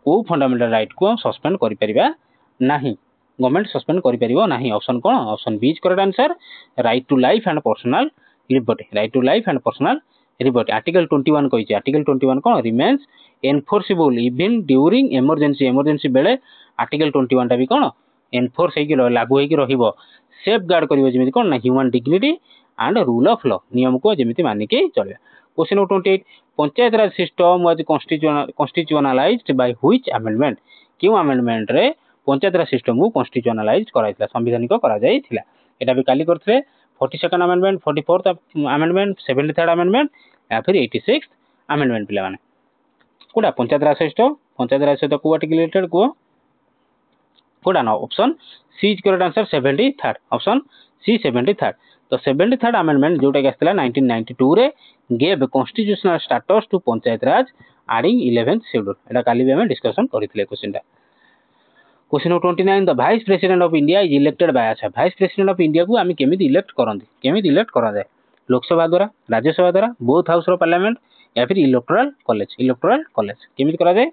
को फंडामेंटल राइट को सस्पेंड करि परिबा नाही गवर्नमेंट सस्पेंड करि परिबो नाही। ऑप्शन कोन option B is correct answer right to life and personal liberty right to life and personal liberty. Article 21 कहिछि आर्टिकल 21 कोन remains enforceable even during emergency बेले आर्टिकल 21 टा भी कोन एनफोर्स हेकि लागू हेकि रहिबो सेफ गार्ड करिवो जेमिति कोन ना human dignity and rule of law नियम को जेमिति मानि के चलबे। Question number 28 Panchayat Raj system was constitutionalized by which amendment क्यों अमेंडमेंट रे पंचायत राज सिस्टम को कॉन्स्टिट्यूशनलाइज कराइतला संविधानिक करा जायथिला एटा भी काली करथले 42nd amendment 44th amendment 73rd amendment या फिर 86th अमेंडमेंट पिला माने कोडा पंचायत राज सहित को आर्टिकल रिलेटेड को कोडा ना option C is correct answer 73rd option C 73rd तो 73rd अमेंडमेंट जोटा के आस्थिला 1992 रे gave constitutional status to panchayat raj adding 11th schedule एटा काली भी हम डिस्कशन करितले क्वेश्चन टा। Question number 29 the vice president of India is elected by अच्छा वाइस प्रेसिडेंट ऑफ इंडिया को आमी केमिति इलेक्ट करंदी केमिति इलेक्ट करा जाय लोकसभा द्वारा राज्यसभा द्वारा बोथ हाउस रो पार्लियामेंट या फिर इलेक्टोरल कॉलेज केमिति करा जाय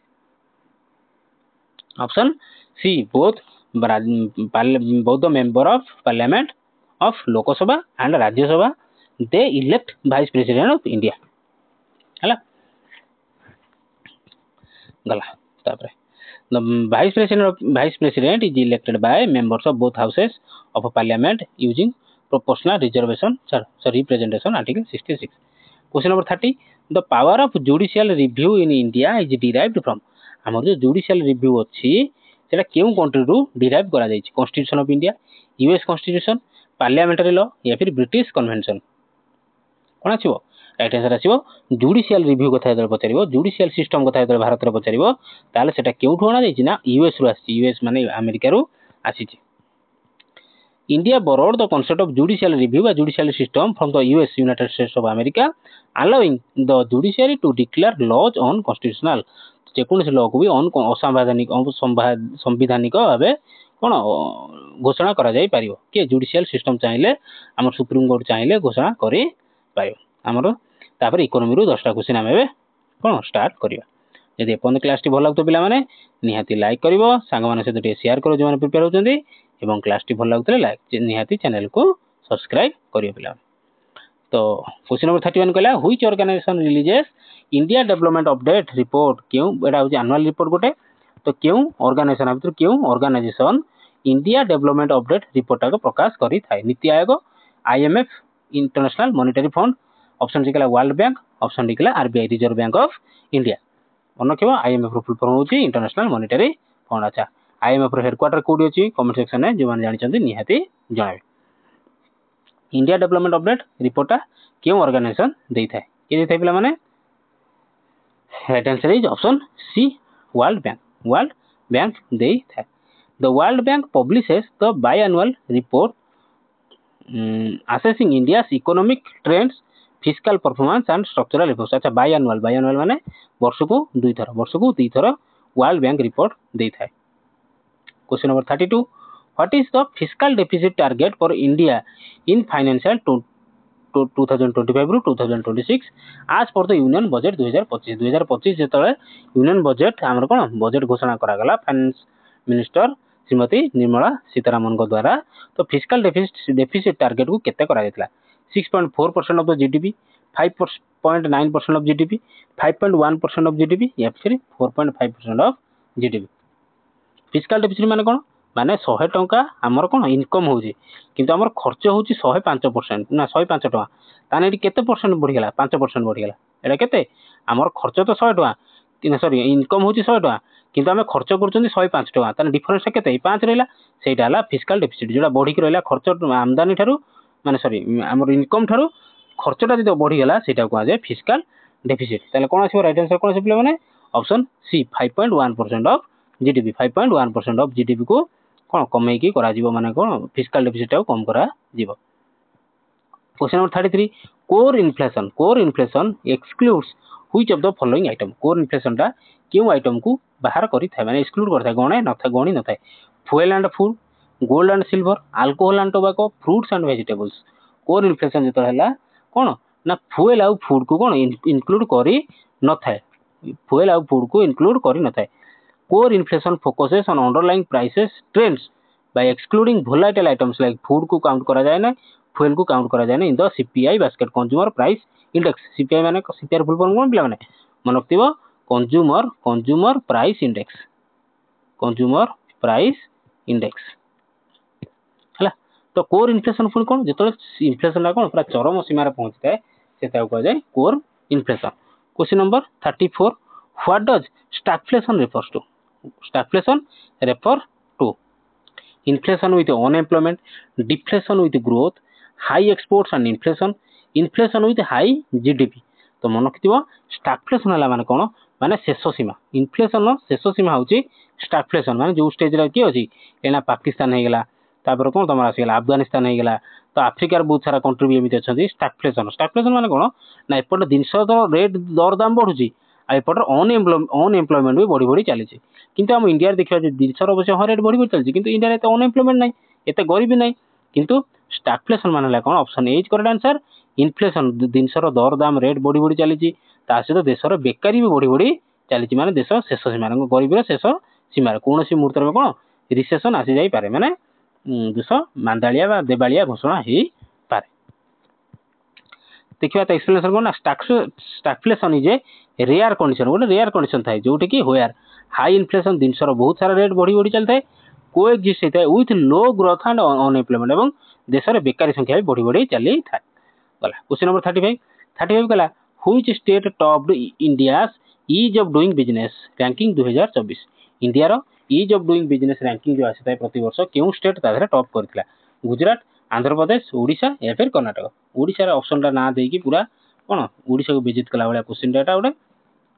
option C both the member of parliament of Lok Sabha and Rajya Sabha they elect vice president of India हला गला तापरे the vice president is elected by members of both houses of parliament using proportional representation article 66. Question number 30 the power of judicial review in India is derived from हमर जो judicial review अछि सेटा केउ country रु derive करा जाय छै constitution of India US constitution parliamentary law या फिर ब्रिटिश कन्वेंशन कोन आछिबो राइट आंसर आछिबो जुडिशियल रिव्यू कथा जदर पचारिबो जुडिशियल सिस्टम कथा जदर भारत रे पचारिबो ताले सेटा केउठु आना जायछि ना यूएस रु आछि यूएस माने अमेरिका रु आछि छै। India borrowed the concept of judicial review बा judicial system from the US United States of America allowing the judiciary to declare laws on constitutional जेकोनसी लॉ को भी ऑन असंवैधानिक संवैधानिक भाबे कोन घोषणा करा जाय पारिबो के जुडिशियल सिस्टम चाहिले हमर सुप्रीम कोर्ट चाहिले घोषणा करि पारिबो हमरो तापर इकोनॉमी रु 10टा क्वेश्चन आमे कोन स्टार्ट करिवा यदि अपन क्लास टी भल लागतो पिला माने निहाती लाइक करिवो संग माने सहित शेयर करो जे माने प्रिपेयर होचंदी एवं क्लास टी भल लागतले लाइक निहाती चैनल को सब्सक्राइब करियो पिला। तो क्वेश्चन नंबर 31 कहला which organisation releases India development update report क्यों एडा हो एनुअल रिपोर्ट गोटे तो क्यों ऑर्गेनाइजेशन भीतर क्यों organisation India development update report को प्रकाश करि थाए NITI Aayog IMF international monetary fund option D कला वर्ल्ड बैंक ऑप्शन डी कला RBI reserve bank of India मन रखियो आईएमएफ रो फुल फॉर्म होची इंटरनेशनल मॉनेटरी फंड। अच्छा आईएमएफ रो हेडक्वार्टर कोडी अछि कमेंट सेक्शन में जो माने जानि छथि निहाती जणावे। इंडिया डेवलपमेंट अपडेट रिपोर्टा क्यों ऑर्गेनाइजेशन देई थाए के देई थाए पिला माने right answer is option C world bank देई थाए। The world bank publishes the biannual report assessing India's economic trends, fiscal performance and structural reforms। अच्छा बायएनुअल माने वर्ष को दुई थर वर्ल्ड बैंक रिपोर्ट देई थाए। Question number 32 what is the fiscal deficit target for India in financial 2025 ରୁ 2026 आज पर द यूनियन बजेट 2025 जेतले यूनियन बजेट हमर कोन बजेट घोषणा करा गला फाइनेंस मिनिस्टर श्रीमती निर्मला सीतारामन को द्वारा। तो फिस्कल डेफिसिट टारगेट को केते करा जेतला 6.4% of the GDP, 5.9% of GDP, 5.1% of GDP या फिर 4.5% ऑफ जीडीपी। फिस्कल डेफिसिट माने कोन माने 100 टंका हमर कोन इनकम होउची किंतु हमर खर्च होउची 105% ना 105 टंका ताने एटी केते परसेंट बढ़ी गेला 5% बढ़ी गेला एटा केते हमर खर्च तो 100 टंका कि सॉरी इनकम होउची 100 टंका किंतु हमें खर्च करछन 105 टंका ताने डिफरेंस केते 5 रहला सेटा हला फिस्कल डेफिसिट जोडा बढ़ी के रहला खर्च आमदानी थारु माने सॉरी हमर इनकम थारु खर्चटा जदि बढ़ी गेला सेटा को आजे फिस्कल डेफिसिट। ताले कोन आसी राइट आंसर कोन आसी प्ले माने option C 5.1% of GDP 5.1% of GDP को कोन कमे की करा जीवो माने कोन फिस्कल डेफिसिट को कम करा जीवो। Question number 33 core inflation excludes which of the following item. Core inflation टा क्यों आइटम को बाहर करि थाए माने एक्सक्लूड करथा गणी न थाए fuel and food, gold and silver, alcohol and tobacco, fruits and vegetables. Core inflation जेतो हला कोन ना फ्यूएल आउ फूड को कोन इंक्लूड करि न थाए फ्यूएल आउ फूड को इंक्लूड करि न थाए। Core inflation focuses on underlying prices trends by excluding volatile items like food को काउंट करा जाए ना fuel को काउंट करा जाए ना in the CPI basket consumer price index। CPI माने CPI फुल फॉर्म कोन पिला माने मन रखतिबो कंज्यूमर प्राइस इंडेक्स हला। तो कोर इन्फ्लेशन फुल कोन जेतो इन्फ्लेशन ला कोन पूरा चरम सीमा रे पहुंच जाए सेटा को जाय core inflation. Question number 34 what does stagflation refers to। Stagflation refer to inflation with unemployment, deflation with growth, high exports and inflation with high GDP। तो मन रखिथिबो स्टैगफ्लेशन हला माने कोन माने शेष सीमा इन्फ्लेशन नो शेष सीमा होची स्टैगफ्लेशन माने जो स्टेज रे की होची एना पाकिस्तान हे गेला तापर कोन तमरा आसी गेला अफगानिस्तान हे गेला तो अफ्रीका रे बहुत सारा कंट्री भी एमिति अछंती। स्टैगफ्लेशन माने कोन ना एपट दिनसो तो रेट दर दाम बढ़ुची आ एपट अनएम्प्लॉयमेंट भी बढ़ी चली किंतु हम इंडिया देखा जिनसर अवश्य हर रेट बढ़ी चलती किंतु इंडिया एत अनएम्प्लॉयमेंट ना एत गरीबी ना किंतु स्टैगफ्लेशन मान कौन option A is correct answer. Inflation जिनसर दर दाम रेट बढ़ी चली सहित देशर बेकारी भी बढ़ी चली माने देश शेष सीमा गरीबी शेष सीमार कौन मुहूर्त में कौन रिसेसन आसी जाई पारे माने देश मांदालिया देवालिया घोषणा हो पारे। देखिए तो एक्सप्लेनेशन कौन stagflation is a rare condition गोटे रेयर कंडीशन थाए जोटी कि वेयर हाई इन्फ्लेशन जिनसर बहुत सारा रेट बढ़ी चलता है कोएक्जिस्ट होता है with low growth and unemployment और देश में बेकारी संख्या भी बढ़ी चली था गला। क्वेश्चन नंबर 35 गला which state topped India's ease of doing business ranking 2024। India रो ease of doing business ranking जो आसी प्रति वर्ष क्यों स्टेट ताधरे टॉप करथिला गुजरात, आंध्र प्रदेश, ओडिशा या फिर कर्नाटक। ओडिशा रो ऑप्शन ला ना देकी पूरा कोन ओडिशा को विजिट कला वाला क्वेश्चन डाटा उडे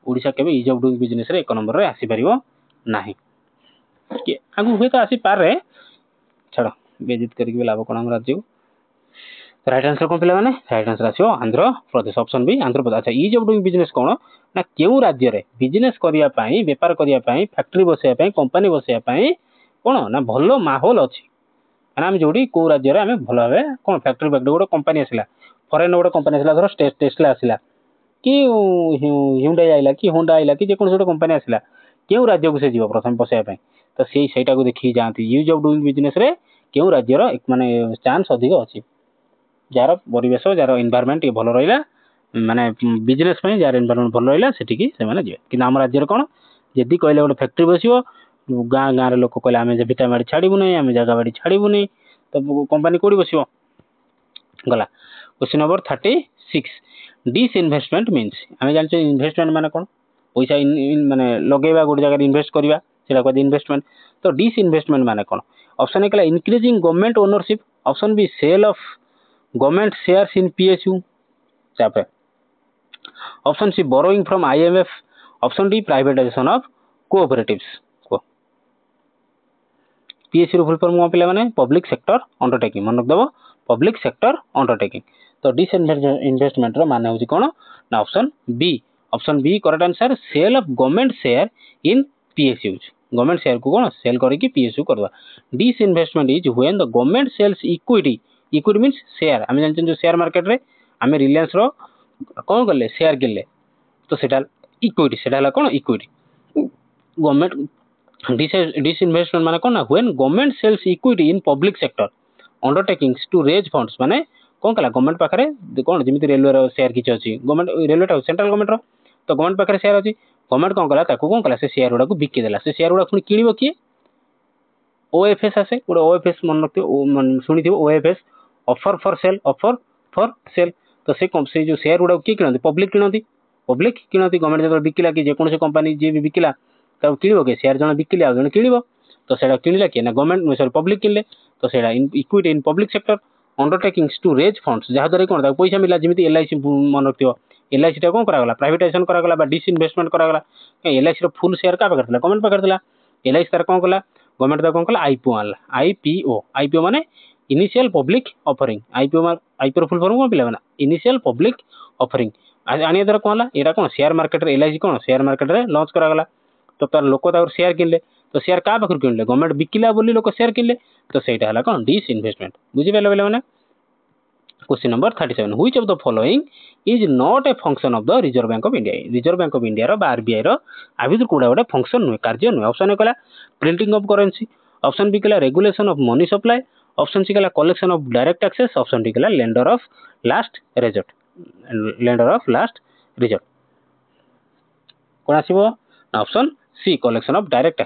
ओडिशा केबे ईज ऑफ डूइंग बिजनेस रे 1 नंबर रे आसी परिबो नाही कि आगु हुए तो आसी पारे छड़ विजिट करके लाभ कोन हम राज्य को। राइट आंसर कोन पिला माने right answer आसीओ Andhra Pradesh option B Andhra Pradesh. अच्छा ईज ऑफ डूइंग बिजनेस कोन ना केउ राज्य रे बिजनेस करिया पई व्यापार करिया पई फैक्ट्री बसैया पई कंपनी बसैया पई कोन ना भलो माहौल अछि माने हम जोडी को राज्य रे हमें भलो भाबे कोन फैक्ट्री गोटे कंपनी आसिला फॉरेन गोटे कंपनी आसिला धर टेस्ला आसिला कि hyundai आइला कि होंडा आइला कि जे कोन छोटे कंपनी आसिला केउ राज्य को से जीव प्रथम बसैया पई तो सेटा को देखि जानती यूज ऑफ डूइंग बिजनेस रे केउ राज्य रो माने चांस अधिक अछि जार परिवेश जार एनवायरनमेंट ये भलो रहिला माने बिजनेस पई जार एनवायरनमेंट भलो रहिला सेठी कि से माने जे कि हम राज्य रे कोन जदी कहले गोटे फैक्ट्री बसियो गाँ रे लोक कहले आमे जे भिटा मारी छाड़ीबु नै आमे जगह बाड़ी छाड़ीबु नै तो कंपनी कोडी बसियो गला। क्वेश्चन नंबर 36 डिसइन्वेस्टमेंट मीन्स आमे जानछे इन्वेस्टमेंट माने कोन पैसा माने लगेबा गोटे जगह इन्वेस्ट करवा सेटा कहते इन्वेस्टमेंट तो डिसइन्वेस्टमेंट माने कौन option A increasing government ownership option B sell off government shares in PSU तापर option C borrowing from IMF option D privatization of cooperatives को पीएसयू फुल फॉर्म कौन पिला माने पब्लिक सेक्टर अंडरटेकिंग मन रखदबो पब्लिक सेक्टर अंडरटेकिंग तो disinvestment रो माने होची कोन ना option B correct answer sell off government share in PSU government share को कोन सेल करके पीएसयू करवा disinvestment is when the government sells equity means share हम जानछन जो शेयर मार्केट रे हमें रिलायंस रो कोन करले शेयर किनले तो सेटा इक्विटी सेटा हला कोन इक्विटी गवर्नमेंट डिसइन्वेस्टमेंट माने कोन ना when government sells equity in public sector undertakings to raise funds माने कौन कला गवर्नमेंट पाखरे कौन जमी रेलवे रो शेयर किछ अछि गवर्नमेंट रेलवे सेंट्रल गवर्नमेंट रो तो गवर्नमेंट पाखरे शेयर अछि गवर्नमेंट कौन कला ताको कौन कला से शेयर गुडा को बिकि देला से शेयर गुडा पुनी किनिबो किए ओएफएस आसे गुडा ओएफएस मन रखियो मन सुनिथिबो ओएफएस ऑफर फॉर सेल तो से जो शेयर गुडा किए किनନ୍ତି पब्लिक किनନ୍ତି गवर्नमेंट जब बिकिला कि जे कोन से कंपनी जे भी बिकिला तब किनिबो के शेयर जण बिकिले आ जण किनिबो तो सेडा किनिला कि ना गवर्नमेंट सॉरी पब्लिक किनले तो सेडा equity in public sector undertakings to raise funds जहाँ द्वारा कौन पैसा मिला जमी एलआईसी मन रखियो एलआईसी टा कौन करागला प्राइवेटाइजेशन करागला डिसइन्वेस्टमेंट करागला एलआईसी रो फुल शेयर का पाकर गवर्नमेंट पाकर एलआईसी तार कौन कला गवर्नमेंट तार कौन कला आईपीओ आनला आईपीओ माने इनिशियल पब्लिक ऑफरिंग आईपीओ रो फुल फॉर्म कौन पिला माने इनिशियल पब्लिक ऑफरिंग आनिया द्वारा कौन हला एटा कौन शेयर मार्केट रे एलआईसी कौन शेयर मार्केट रे लॉन्च करागला तो तार लोक तार शेयर किनले तो शेयर का पाखर किनले गवर्नमेंट बिकिला बोली लोक शेयर किनले तो सेटा हला कौन डिसइन्वेस्टमेंट बुझि पेले बेले माने question number 37 which of the following is not a function of the reserve bank of India reserve bank of India रो आरबीआई रो आबिद कोडा गोटे फंक्शन नुहे कार्य नुहे ऑप्शन ए कला printing of currency option B कला regulation of money supply option C कला collection of direct taxes option D कला लेंडर ऑफ लास्ट रिजल्ट कोन आसीबो option C collection of direct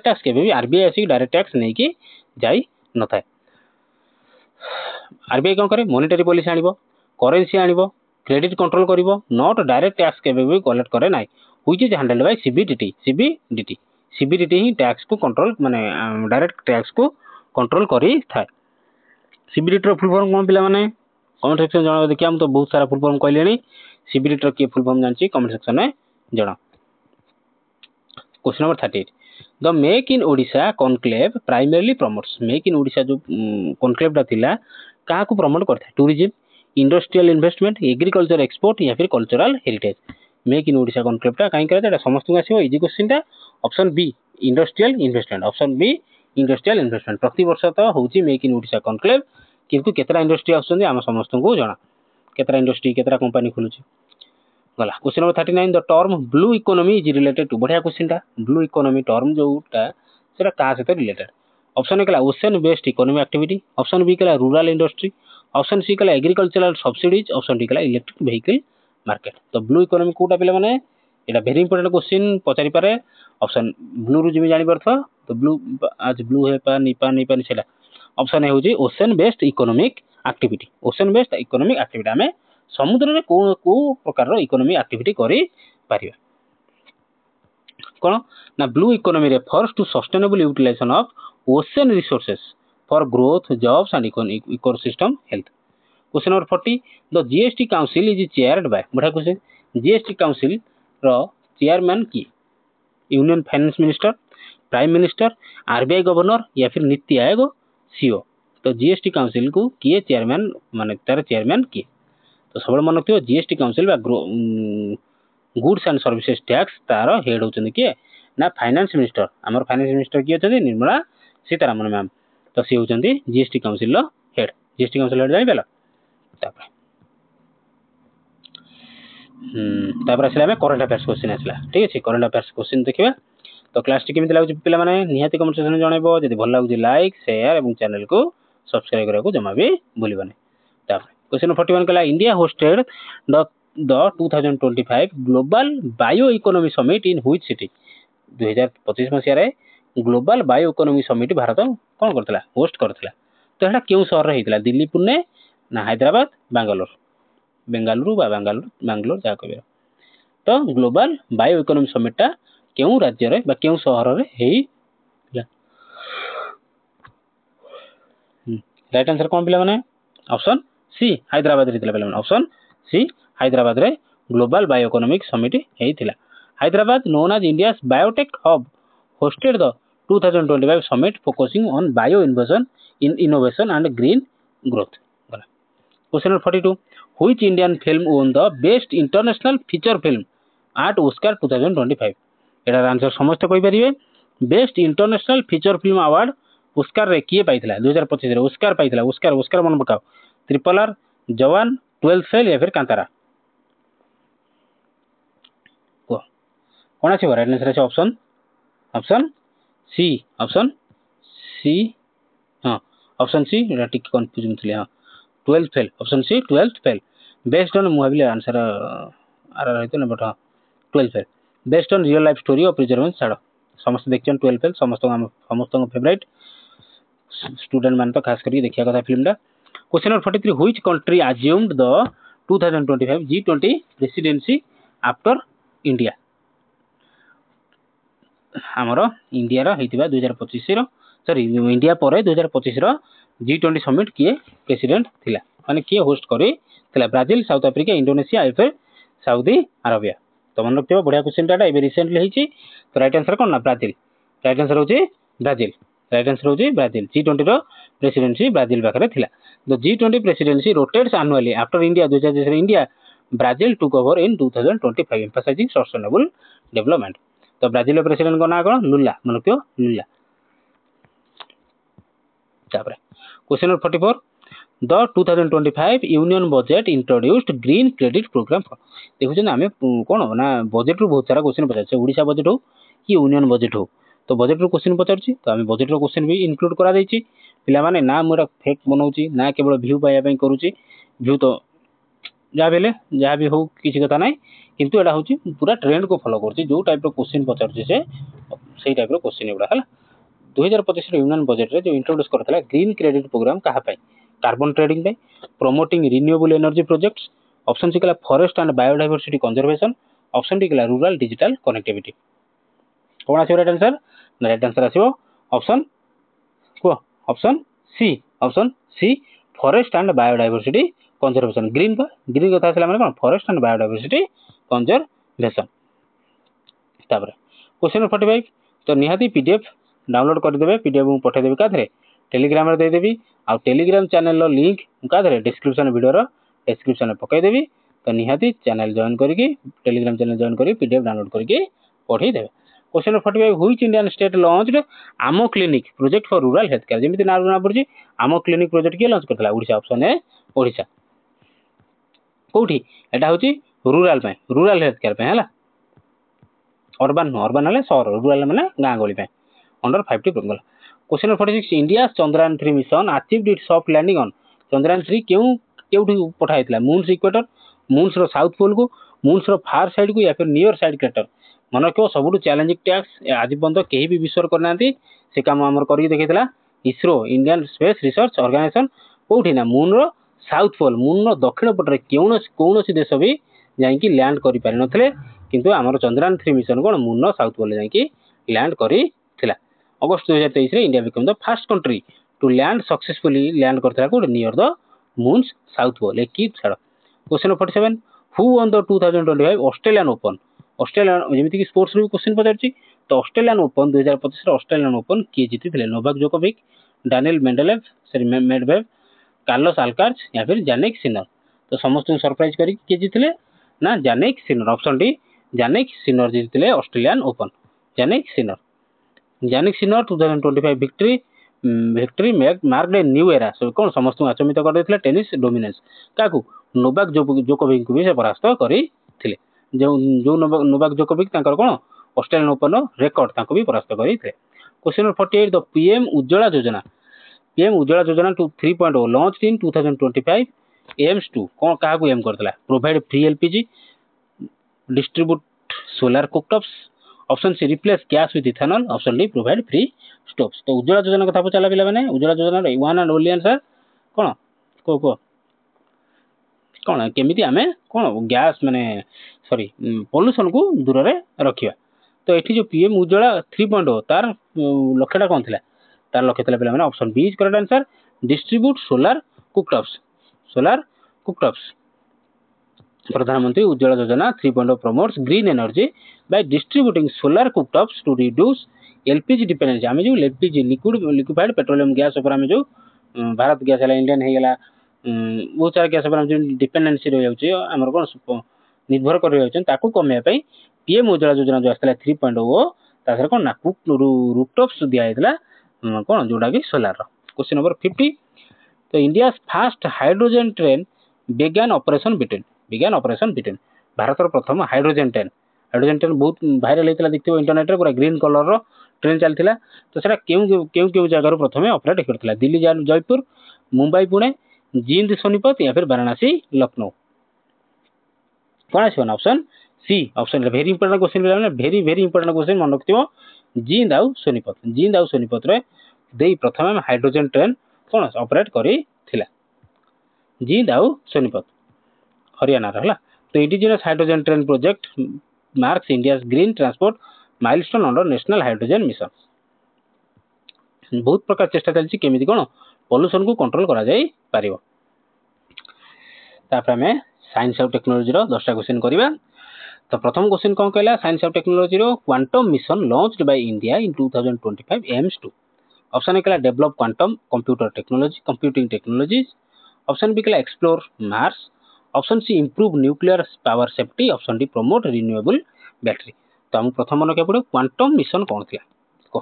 tax के भी आरबीआई आसी डायरेक्ट टैक्स नै कि जाई न थाए आरबीआई कौन करे मॉनेटरी पॉलिसी आनिबो करेंसी आनिबो क्रेडिट कंट्रोल करिवो नॉट डायरेक्ट टैक्स के भी कलेक्ट करे नाइ which is handled by CBDT ही टैक्स को कंट्रोल माने डायरेक्ट टैक्स को कंट्रोल करी थाए सीबीडीटी रो फुल फॉर्म कोन पिला माने कमेंट सेक्शन जणा देखिया हम तो बहुत सारा फुल फॉर्म कहलेनी सीबीडीटी रो के फुल फॉर्म जानची कमेंट सेक्शन में जणा question number 38 the make in Odisha conclave primarily promotes make in Odisha जो कॉन्क्लेव टा थिला का को प्रमोट करथा tourism industrial investment agriculture export या फिर cultural heritage make in Odisha conclave टा काई करे समस्त को आसीबो इजी क्वेश्चन टा ऑप्शन बी इंडस्ट्रियल इन्वेस्टमेंट प्रति वर्ष तो होची मेक इन ओडिशा कॉन्क्लेव किंतु केतरा इंडस्ट्री आछन हम समस्त को जाना केतरा इंडस्ट्री केतरा कंपनी खुलुची गला question number 39 the term blue economy is related to बढ़िया क्वेश्चन टा ब्लू इकोनॉमी टर्म जोटा सेटा का से रिलेटेड ऑप्शन ए कला ocean based economy activity option B कला रूरल इंडस्ट्री ऑप्शन सी कला एग्रीकल्चरल सब्सिडीज ऑप्शन डी कला इलेक्ट्रिक व्हीकल मार्केट तो ब्लू इकोनॉमी कोटा पिले माने एटा वेरी इंपोर्टेंट क्वेश्चन पचारि पारे ऑप्शन ब्लू रु जिमि जानि परथ तो ब्लू आज ब्लू हे पा निपा सेला ऑप्शन ए होजी ओशन बेस्ड इकोनॉमिक एक्टिविटी हमें समुद्र रे को प्रकार इकोनॉमिक एक्टिविटी करी पारिबा कोन ना blue economy refers to sustainable utilization of ocean resources for growth jobs and ecosystem health question number 40 the GST council is chaired by बढ़िया क्वेश्चन जीएसटी काउंसिल रो चेयरमैन की union finance minister prime minister RBI governor या फिर NITI Aayog CO तो GST council को किए chairman माने तार चेयरमैन किए तो सब मन रखियो जीएसटी काउंसिल बा गुड्स एंड सर्विसेज टैक्स तार हेड होचंदी के ना फाइनेंस मिनिस्टर हमर फाइनेंस मिनिस्टर की होचंदी निर्मला सीतारामन मैम तो सी होचंदी जीएसटी काउंसिल लो हेड जीएसटी काउंसिल हेड जानि पेला तापर आसला में करंट अफेयर्स क्वेश्चन आसला ठीक अछि करंट अफेयर्स क्वेश्चन देखिबा तो क्लास टी केमिति लागु पिला माने निहाती कमेंट सेक्शन में जणाइबो जदि भल लागु लाइक शेयर एवं चैनल को सब्सक्राइब करा को जमा भी भूलिबानी तापर क्वेश्चन 41 कला India hosted the 2025 global bio economy summit in which city 2025 मसिया रे global bio economy summit Bharat कोन करथला होस्ट करथला तो एटा केउ शहर रे हितला दिल्ली पुणे ना हैदराबाद बेंगलुरु जा कहबे तो ग्लोबल बायो इकोनॉमी समिटटा केउं राज्य रे बा केउं शहर रे हेई राइट आंसर कौन पिला माने ऑप्शन सी हैदराबाद रे पिला माने ऑप्शन सी हैदराबाद रे ग्लोबल बायो इकोनॉमिक समिट हेइथिला Hyderabad known as India's biotech hub hosted the 2025 summit focusing on bio innovation and green growth. Question number 42. Which Indian film won the best international feature film at Oscar 2025? एटार answer समस्त कहि परिबे best international feature film award Oscar रे किए पाइथिला 2025 रे Oscar पाइथिला Oscar मन पकाओ triple R जवान 12 फेल या फिर कांतारा कोन अछि राइट आंसर अछि ऑप्शन सी हां ऑप्शन सी एटा टिक कंफ्यूजन थिले हां 12 fail option C 12 fail based on मुहाबिले आंसर आर रहइतो न but 12 fail based on real life story of perseverance छाड़ समस्त देखछन 12 फेल समस्त फेवरेट स्टूडेंट मान तो खास करके देखिया कथा फिल्म दा question number 43 which country assumed the 2025 G20 presidency after India हमरो इंडिया रो हेतिबा 2025 रो सॉरी इंडिया परे 2025 रो G20 समिट किए प्रेसिडेंट थिला माने किए होस्ट करी थिला ब्राजील साउथ अफ्रीका इंडोनेशिया या फिर सऊदी अरेबिया तो मन रखियो बढ़िया क्वेश्चन टाटा एबे रिसेंटली हेची तो राइट आंसर कोन ना ब्राजील राइट आंसर होची ब्राजील राइट आंसर होची ब्राजील G20 रो प्रेसिडेंसी ब्राजील पाखरे थिला the G20 presidency rotates annually after India 2020 रे India Brazil took over in 2025 emphasizing sustainable development तो ब्राजील प्रेसिडेंट को ना कोन लुला मन रखियो लुला तापर question number 44 The 2025 union budget introduced green credit programme देखुछन हमें कोन ना बजेट रो बहुत सारा क्वेश्चन पचार ओडिशा बजेट हो कि यूनियन बजेट हो तो बजेट रो क्वेश्चन पचारछि तो हमें बजेट रो क्वेश्चन भी इंक्लूड करा दैछि पिला माने ना मोरा फेक बनाउछि ना केवल व्यू पाया पई करूछि व्यू तो जा बेले जा भी हो किछि कथा नै किंतु एडा होछि पूरा ट्रेंड को फॉलो करछि जो टाइप रो क्वेश्चन पचारछि से सेही टाइप रो क्वेश्चन एबडा हला 2025 यूनियन बजेट रे जो इंट्रोड्यूस करथला ग्रीन क्रेडिट प्रोग्राम कहा पई कार्बन ट्रेडिंग पे promoting renewable energy projects option C कला forest and biodiversity conservation option D कला रूरल डिजिटल कनेक्टिविटी कोन आछो राइट आंसर आछो ऑप्शन को option C forest and biodiversity conservation green कथा आसला माने कोन फॉरेस्ट एंड बायोडायवर्सिटी कंजर्वेशन तापर क्वेश्चन नंबर 45 तो निहाती पीडीएफ डाउनलोड कर देबे पीडीएफ मु पठा देबे काथरे टेलीग्राम रे दे देबी आ टेलीग्राम चैनल रो लिंक काथरे डिस्क्रिप्शन वीडियो रो डिस्क्रिप्शन में पकाई देबी तो निहाती चैनल जॉइन करके टेलीग्राम चैनल जॉइन करी पीडीएफ डाउनलोड करके पठै देबे question number 45 which Indian state launched Ama clinic project for rural health care जेमिति ना पड़छि आमो क्लिनिक प्रोजेक्ट के लॉन्च करथला ओडिशा ऑप्शन ए ओडिशा कोठी एटा होची रूरल हेल्थ केयर पे हला अर्बन हले शहर रूरल माने गां गली पे under 50 programme question number 46 India Chandrayaan 3 mission achieved its soft landing on Chandrayaan 3 केउठी पठाइतला मून्स इक्वेटर मून्स रो साउथ पोल को मून्स रो फार साइड को या फिर नियर साइड क्रेटर मन को सबुटु चैलेंजिंग टास्क आज बंद केही भी विश्व करनांती से काम हमर करी देखैतला ISRO Indian space research organization कोठी ना मून रो साउथ पोल मून रो दक्षिण पटरे कोनोसी देश भी जाई कि लैंड करि पारि नथले किंतु हमर चंद्रयान 3 मिशन कोन मून रो साउथ पोल जाई कि लैंड करी थिला अगस्त 2023 रे India become the first country to land successfully land करथला को near the moon's south pole एक की छाड़ question 47 who won the 2025 Australian open Australian जेमिति कि स्पोर्ट्स रो क्वेश्चन पचारछि तो ऑस्ट्रेलियन ओपन 2025 रे ऑस्ट्रेलियन ओपन किए जीतिथिले Novak Djokovic Daniil Medvedev Carlos Alcaraz या फिर जानिक सिनर तो समस्त सरप्राइज करी किए जीतिले ना Jannik Sinner option D Jannik Sinner जीतिले Australian open Jannik Sinner 2025 victory marked a new era सब कोन समस्त आचमित कर देथिले टेनिस डोमिनेंस काकू नोवाक जोकोविक को भी से परास्त करी थिले जो नोवाक जोकोविक तांकर कोन ऑस्ट्रेलियन ओपन रिकॉर्ड तांको भी परास्त करी थिले question number 48 the PM Ujjwala Yojana two 3.0 launched in 2025 aims to कोन काहा को एम करथला provide free LPG distribute solar cooktops option C replace gas with ethanol option D provide free stoves तो उज्ज्वला योजना कथा पचाला पिला माने Ujjwala Yojana one and only answer कोन को कौन केमिति आमे कौन गैस माने सॉरी पोल्यूशन को दूर रे रखिया। तो एठी जो पीएम उज्ज्वला 3.0 तार लक्ष्यटा कौन थिला तार लक्ष्य थिला पिला माने option B is correct answer distribute solar cooktops. Pradhan Mantri Ujjwala योजना 3.0 promotes green energy by distributing solar cooktops to reduce LPG dependency. आमे जो एलपीजी लिक्विफाइड पेट्रोलियम गैस ऊपर आमे जो भारत गैस है इंडियन है गला बहुत सारा गैस ऊपर जो डिपेंडेंसी रह जाउची हमर कोन निर्भर कर रह जाउछन ताकू कमे पई पीएम उज्ज्वला योजना जो आस्तला 3.0 तासर कोन ना कुक रूफटॉप्स दिया हेतला कोन जोडा कि सोलार रो। क्वेश्चन नंबर 50 तो India fast hydrogen train began operation बिटेन भारत प्रथम हाइड्रोजन ट्रेन बहुत भाइराल होता देखिए इंटरनेट रे पूरा ग्रीन कलर रो ट्रेन चलता तो सेटा क्यों जगह प्रथम ऑपरेट करता दिल्ली जयपुर मुंबई पुणे जींद सोनीपत या फिर वाराणसी लखनऊ कौन आस option C option very important question very important question मन रखियो जींद आउ सोनीपत रे देई प्रथम हाइड्रोजन ट्रेन कौन ऑपरेट करी थिला जींद आउ सोनीपत हरियाणा रहा। तो indigenous hydrogen train project marks India green transport milestone under national hydrogen mission. बहुत प्रकार चेष्टा चलती केमिति कोन पोल्यूशन को कंट्रोल करा जाई पारिबो। तापर हमें साइंस और टेक्नोलॉजी रो 10टा क्वेश्चन करबा। तो प्रथम क्वेश्चन कौन कहला साइंस और टेक्नोलॉजी रो quantum mission launched by India in 2025 aims to. Option A कहला develop quantum computing technologies. Option B कहला explore Mars. Option C improve nuclear power safety. Option D promote renewable battery. तो हम प्रथम मन के पड़ो क्वांटम मिशन कौन थिला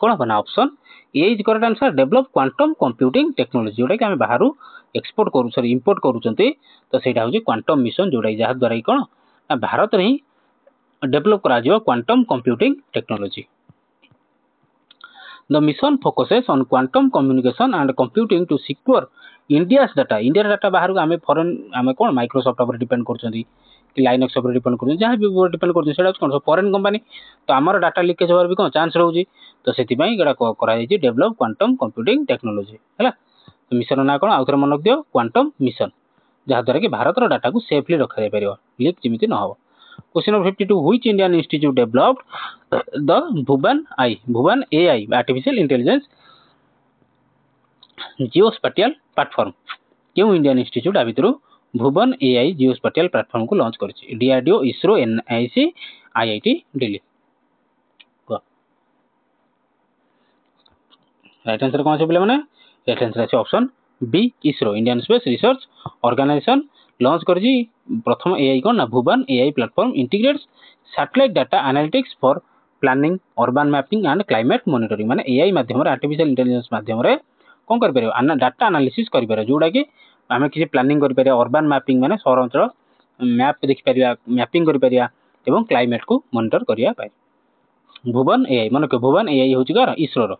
कौन बना option A is correct answer develop quantum computing technology जोटा कि हम बाहर एक्सपोर्ट करू सॉरी इंपोर्ट करूचंती तो सेटा होची क्वांटम मिशन जोटा जहाँ द्वारा कि कौन भारत रे ही डेवलप करा जिवो quantum computing technology. The mission focuses on quantum communication and computing to secure India's data. India data बाहर को आमे फॉरेन आमे कोन माइक्रोसॉफ्ट ऊपर डिपेंड करछंती कि लाइनक्स ऊपर डिपेंड करछंती जहाँ भी ऊपर डिपेंड करछंती सेटा कोन फॉरेन कंपनी तो हमर डाटा लीकेज होवर भी कोन चांस रहउजी तो सेति पई एडा करा जाई डेवलप क्वांटम कंप्यूटिंग टेक्नोलॉजी हैला। तो मिशन ना कोन आउथर मन दियो क्वांटम मिशन जहाँ द्वारा कि भारत रो डाटा को सेफली रखा जाय परियो लीक जिमिति न हो। Question number 52 which Indian institute developed the Bhuban AI artificial intelligence geospatial platform। क्यों इंडियन इंस्टीट्यूट आ भितर भुवन एआई जियोस्पेटियल प्लेटफॉर्म को लॉन्च करछि DRDO ISRO NIC IIT Delhi. Right answer कौन से बोले माने राइट आंसर है option B ISRO Indian space research organization launch करछि प्रथम एआई कोन ना Bhuvan AI platform integrates satellite data analytics for planning urban mapping and climate monitoring माने एआई माध्यम रे आर्टिफिशियल इंटेलिजेंस माध्यम रे कोन कर परियो डाटा एनालिसिस कर परियो जोडा कि आमे किसी प्लानिंग कर परियो अर्बन मैपिंग माने शहर अंचल मैप देख परिया मैपिंग कर परिया एवं क्लाइमेट को मॉनिटर करिया पाए भुवन एआई माने के भुवन एआई होची का इसरो रो।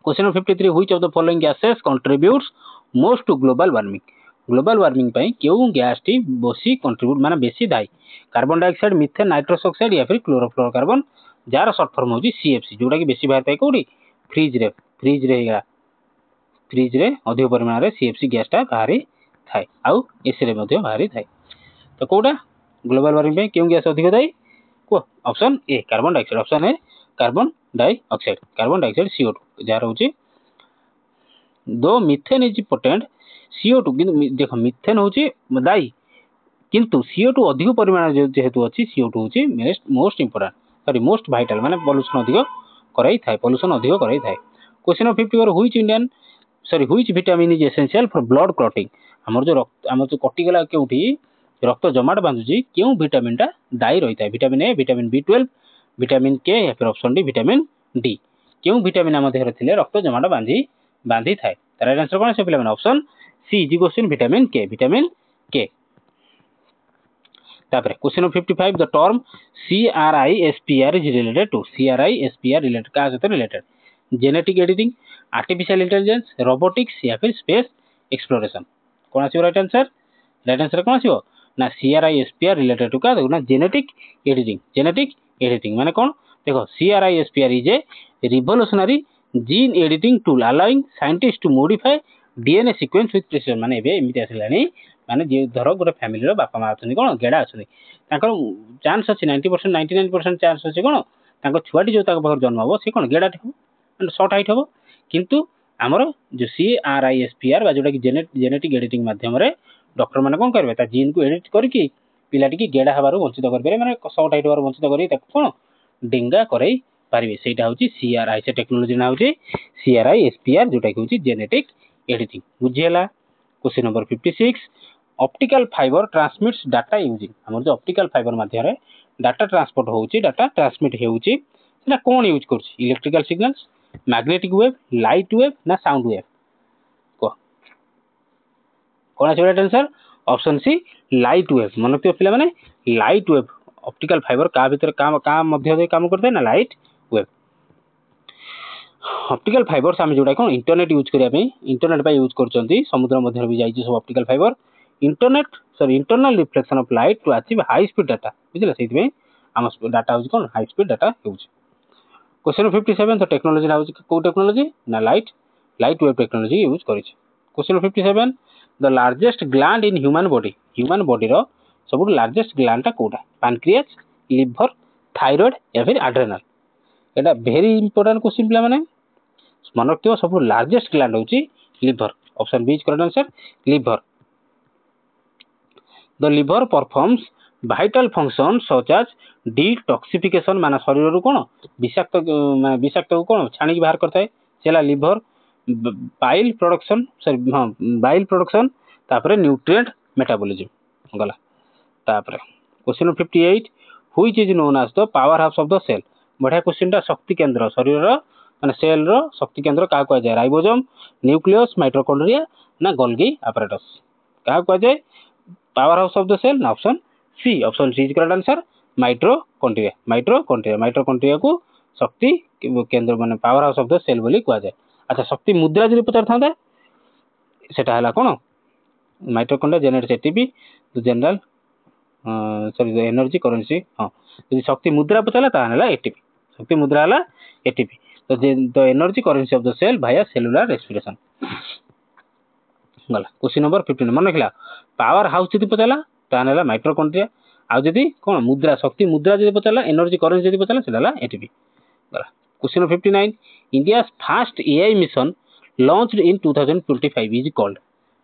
Question 53 which of the following gases contributes most to global warming पई केउ गैस टी बेसी कंट्रीब्यूट माने बेसी दाई carbon dioxide methane nitrous oxide या फिर क्लोरोफ्लोरोकार्बन जार शॉर्ट फॉर्म होची सीएफसी जोडा कि बेसी बाहर पाए कोडी फ्रिज रे अधिक परिमाण रे सीएफसी गैस टा बाहरी थाए आउ एसी रे मध्ये बाहरी थाए। तो कोडा ग्लोबल वार्मिंग पे क्यों गैस अधिक दाई को option A carbon dioxide option A carbon dioxide CO2 jar होची दो मिथेन इज पोटेंट CO2 किंतु देखो मिथेन होची दाई किंतु CO2 अधिक परिमाण जेहेतु अछि CO2 होची most important sorry most vital माने पोल्यूशन अधिक कराई थाए question 54 which vitamin is essential for blood clotting हमर जो कटि गला केउठी रक्त जमाट बांधुची केउ विटामिन टा दाई रही थाए vitamin A vitamin B12 vitamin के या फिर ऑप्शन डी विटामिन डी केउ विटामिन हम देहर थिले रक्त जमाट बांधी थाए। राइट आंसर कोन से पिला माने option C is question vitamin K. तापर question 55 the term CRISPR is related का साथ related genetic editing artificial intelligence robotics या फिर स्पेस एक्सप्लोरेशन कौन आसी राइट आंसर कौन आसी ना CRISPR रिलेटेड टू का ना जेनेटिक एडिटिंग माने कौन देखो CRISPR is a revolutionary gene editing tool allowing scientist to modify DNA sequence with precision माने एबे एमिति आसिलानी माने जे धर गोटे फैमिली रो बापा माँ अछन कोन गेडा अछन ताकर चांस अछि 90% 99% चांस अछि कोन ताकर छुआटी जो ताकर पाखर जन्म हो से कोन गेडाटे हो एंड शॉर्ट हाइट हो किंतु हमर जो CRISPR बा जोटा कि जेनेटिक एडिटिंग माध्यम रे डॉक्टर माने कोन करबे ता जीन को एडिट करके पिलाटी की गेडा हबारो वंचित करबे माने शॉर्ट हाइट हबारो वंचित करी ताको कोन डेंगा करई पारिबे सेटा होची CRI से टेक्नोलॉजी ना होची CRISPR जोटा कि होची जेनेटिक एडिटिंग बुझियला। Question number 56 optical fibre transmits data using हमर जो ऑप्टिकल फाइबर माध्यम रे डाटा ट्रांसपोर्ट होची डाटा ट्रांसमिट हेउची सेटा कोन यूज करची electrical signals magnetic wave light wave ना साउंड वेव को कोन अछि right answer option C light wave मन रखियो पिला माने लाइट वेव ऑप्टिकल फाइबर का भीतर काम मध्य दे काम करते ना लाइट वेव ऑप्टिकल फाइबर्स आम जोड़ा कौन इंटरनेट यूज करने इंटरनेट यूज कर समुद्र मध्य भी जाइए सब optical fibre internet sorry internal reflection of light to achieve high speed data बुझे से आम डाटा हूँ कौन हाई स्पीड डाटा हो क्वेश्चन 57 तो टेक्नोलॉजी ना कौ टेक्नोलॉजी ना लाइट वेव टेक्नोलॉजी यूज कर question 57 the largest gland in human body रो सब लार्जेस्ट ग्लैंड कोटा पैनक्रियाज लिवर थायराइड या फिर एड्रेनल एटा वेरी इंपोर्टेंट क्वेश्चन पिला माने मन रखियो सब लार्जेस्ट ग्लैंड होची liver option B is correct answer liver the liver performs vital function such as detoxification माने शरीर रो कोन विषाक्त को कोन छाणी की बाहर करता है सेला लिवर बाइल प्रोडक्शन सॉरी हां बाइल प्रोडक्शन तापरे न्यूट्रिएंट मेटाबॉलिज्म गला तापरे question 58 which is known as the power house of the cell बढ़िया क्वेश्चन टा शक्ति केंद्र शरीर रो माने सेल रो शक्ति केंद्र का कहै जाय राइबोसोम न्यूक्लियस माइटोकॉन्ड्रिया ना गोल्गी apparatus का कहै जाय power house of the cell ना option C is correct answer mitochondria को शक्ति केंद्र माने power house of the cell बोली कहै जाय अच्छा शक्ति मुद्रा जदि पचार थांदा सेटा हला कोन mitochondria generates ATP the general sorry energy currency हां यदि शक्ति मुद्रा पचाला ता हला एटीपी शक्ति मुद्रा हला एटीपी तो the energy currency of the cell भाया सेलुलर रेस्पिरेशन गला क्वेश्चन नंबर 15 मन रखला पावर हाउस जदि पचाला ता हला माइटोकॉन्ड्रिया आ जदि कोन मुद्रा शक्ति मुद्रा जदि पचाला एनर्जी करेंसी जदि पचाला सेला एटीपी गला question 59 India first AI mission launched in 2025 is called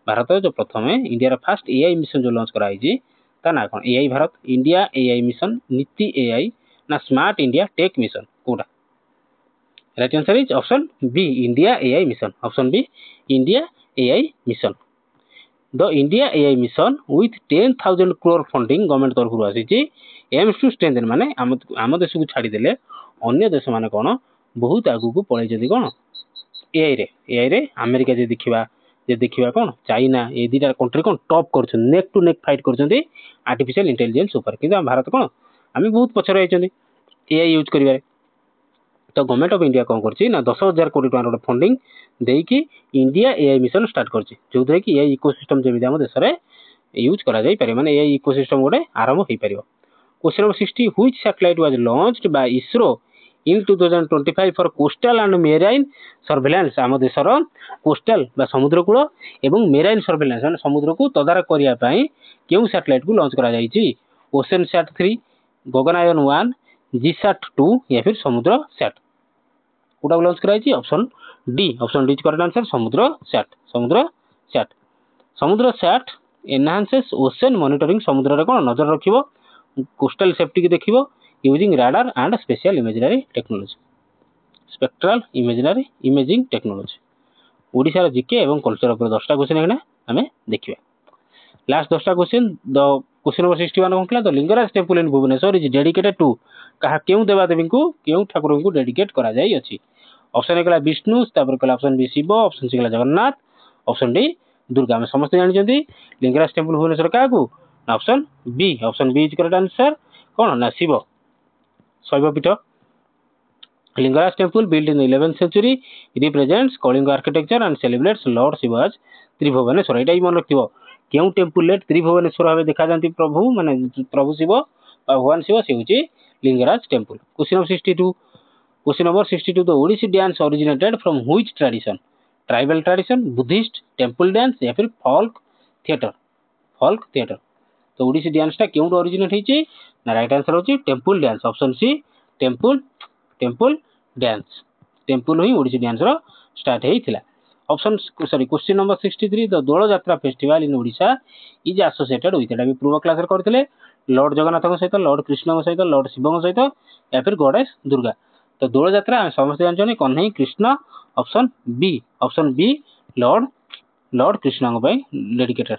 Bharat जो प्रथम इंडिया रा फर्स्ट एआई मिशन जो लॉन्च करा हिजी ता ना कोन AI Bharat India AI mission NITI AI ना स्मार्ट इंडिया टेक मिशन कोडा right answer is option B India AI mission option B India AI mission the India AI mission with 10,000 crore funding government तरफ रु आसी एम्स टू स्ट्रेंथन माने आम देश को छाड़ी देले अन्य देश माने कोन बहुत आगु को पळै जदी कोन एआई रे अमेरिका जे देखिबा कोन चाइना ए दीटा कंट्री कोन टॉप करछन नेक टू नेक फाइट करछन आर्टिफिशियल इंटेलिजेंस ऊपर किंतु भारत कोन आमी बहुत पछर आइछन एआई यूज करिवारे तो गवर्नमेंट ऑफ इंडिया कौन करछि ना 10,000 कोटी टका फंडिंग देकी इंडिया एआई मिशन स्टार्ट करछि जोदरे कि एआई इकोसिस्टम जेमिति हम देश रे यूज करा जाई पारे माने एआई इकोसिस्टम गोटे आरंभ होई परिबो question number 60 which satellite was launched by ISRO in 2025 for coastal and marine surveillance हम देश रो कोस्टल बा समुद्र कूल एवं मेराइन सर्वेलेंस माने समुद्र को तदारक करिया पई केउ सैटेलाइट को लॉन्च करा जाईछि ओशन सैट 3 गगनयान 1 जीसैट 2 या फिर समुद्र सैट कोटा लॉन्च कराई option D is correct answer Samudra sat enhances ocean monitoring समुद्र रे कोन नजर रखिबो कोस्टल सेफ्टी की देखिबो using radar and special imaging technology Odisha GK एवं कल्चर पर 10टा क्वेश्चन हेना हमें देखिबा लास्ट 10टा क्वेश्चन द क्वेश्चन नंबर 61 कहला the Lingaraj temple in Bhubaneswar is dedicated to कहा केउ देवादेवी को केउ ठाकुर को डेडिकेट करा जाई अछि ऑप्शन ए कहला विष्णु तापर कहला option B Shiva option C कहला जगन्नाथ ऑप्शन डी दुर्गा हम समस्त जानि जंती लिंगराज टेंपल भुवनेश्वर का को option B is correct answer कोन ना शिव शैव पीठ Lingaraj temple built in 11th century represents Kalinga architecture and celebrates lord Shiva's Tribhuvaneswar एटा ही मन रखिबो केउ टेंपल ले त्रिभुवनेश्वर भाबे देखा जानती प्रभु माने प्रभु शिव भगवान शिव से होची Lingaraj temple question number 62 the Odissi dance originated from which tradition tribal tradition, Buddhist, temple dance या फिर फोल्क थिएटर। तो ओडिसी डांसटा केउंटू ओरिजिनेट होईची ना राइट आंसर होची temple dance option C temple dance. Temple ही ओडिसी डांस रो स्टार्ट हेइथिला। Question number 63 the Dol Yatra festival in Odisha is associated with, एटा भी पूर्व क्लास रे करथिले लॉर्ड जगन्नाथ सहित, लॉर्ड कृष्ण सहित, लॉर्ड शिव सहित या फिर गॉडेस दुर्गा। तो दोल यात्रा हम समस्त जानछनी Kanhai Krishna, option B lord Krishna को dedicated.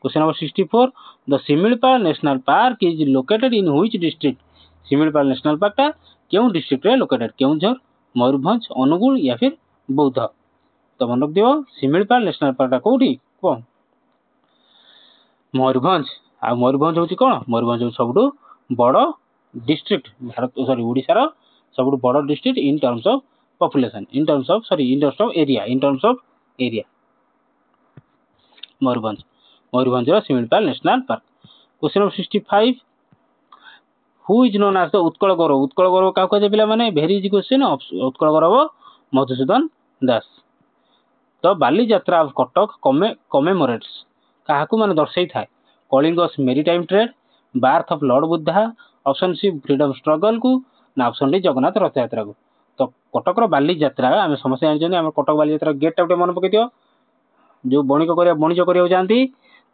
Question number 64 the Similipal national park is located in which district. Similipal national park टा केउ डिस्ट्रिक्ट रे लोकेटेड, केउंझर, मयूरभंज, अनुगुल या फिर बौद्ध। तो मन रख दियो शिमिळपाल नेशनल पार्क टा कोठी को मयूरभंज। आ मयूरभंज होची कोन, मयूरभंज सबटू बड़ डिस्ट्रिक्ट भारत ओडिशा रो सबटू बड़ district in terms of population, in terms of area Mayurbhanj Similipal national park. Question number 65 who is known as the Utkal Gaurav का कहे पिला माने very easy question. Utkal Gaurav Madhusudan Das. तो बाली यात्रा ऑफ कटक कमेमोरेट्स काहाकू माने दर्शाई थाए Kalinga's maritime trade, birth of lord Buddha, option C freedom struggle को ना ऑप्शन डी जगन्नाथ रथ यात्रा को। तो कटक रो बाली यात्रा आम समस्त जानछन, आम कटक बाली यात्रा गेट टा मन पकई दियो जो वाणिज्य करिया जानती।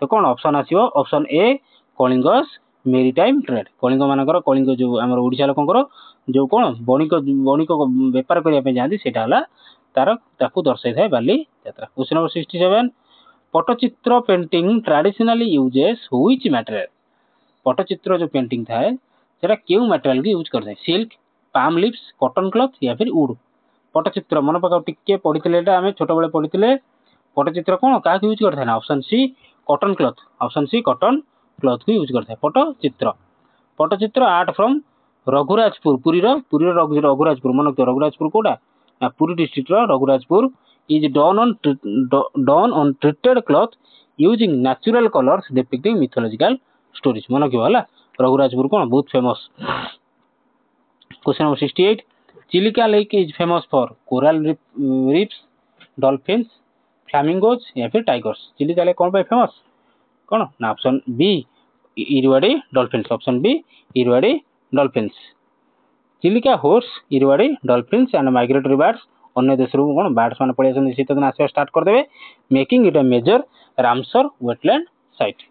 तो कौन ऑप्शन आसीबो, option A Kalinga's maritime trade. Kalinga मानकर कलिंग जो आमर ओडिशा लोकंकर जो कौन वणिक व्यापार करिया पे जानती सेटा हला तार ताकू दर्शाई थाए Bali Yatra. Question number 67 Pattachitra painting traditionally uses which material. Pattachitra जो पेंटिंग थाए सेटा केउ मटेरियल की यूज करथाय, silk, palm leaves, cotton cloth या फिर वुड। पट्टचित्र मन पका टिके पढितले एटा हमें छोट बेले पढितले पट्टचित्र कौन का यूज करथाय ना ऑप्शन सी कॉटन क्लॉथ को यूज करथाय पट्टचित्र आर्ट फ्रॉम रघुराजपुर पुरी रो रघुराजपुर मन रघुराजपुर कोडा ना पुरी डिस्ट्रिक्ट रो Raghurajpur is done on treated cloth using natural colours depicting mythological stories मन क्यों हला रघुराजपुर कौन बहुत famous. Question number 68 Chilika lake is famous for coral reefs, dolphins, flamingos या फिर टाइगर्स। चिलिका लेक कौन पे फेमस कौन ना option B Irrawaddy dolphins, option B Irrawaddy dolphins. Chilika होर्स Irrawaddy dolphins and migratory birds अन्य देश रू कौन बर्ड्स मान पड़े शीत दिन आसवा स्टार्ट कर देबे making it a major Ramsar wetland site.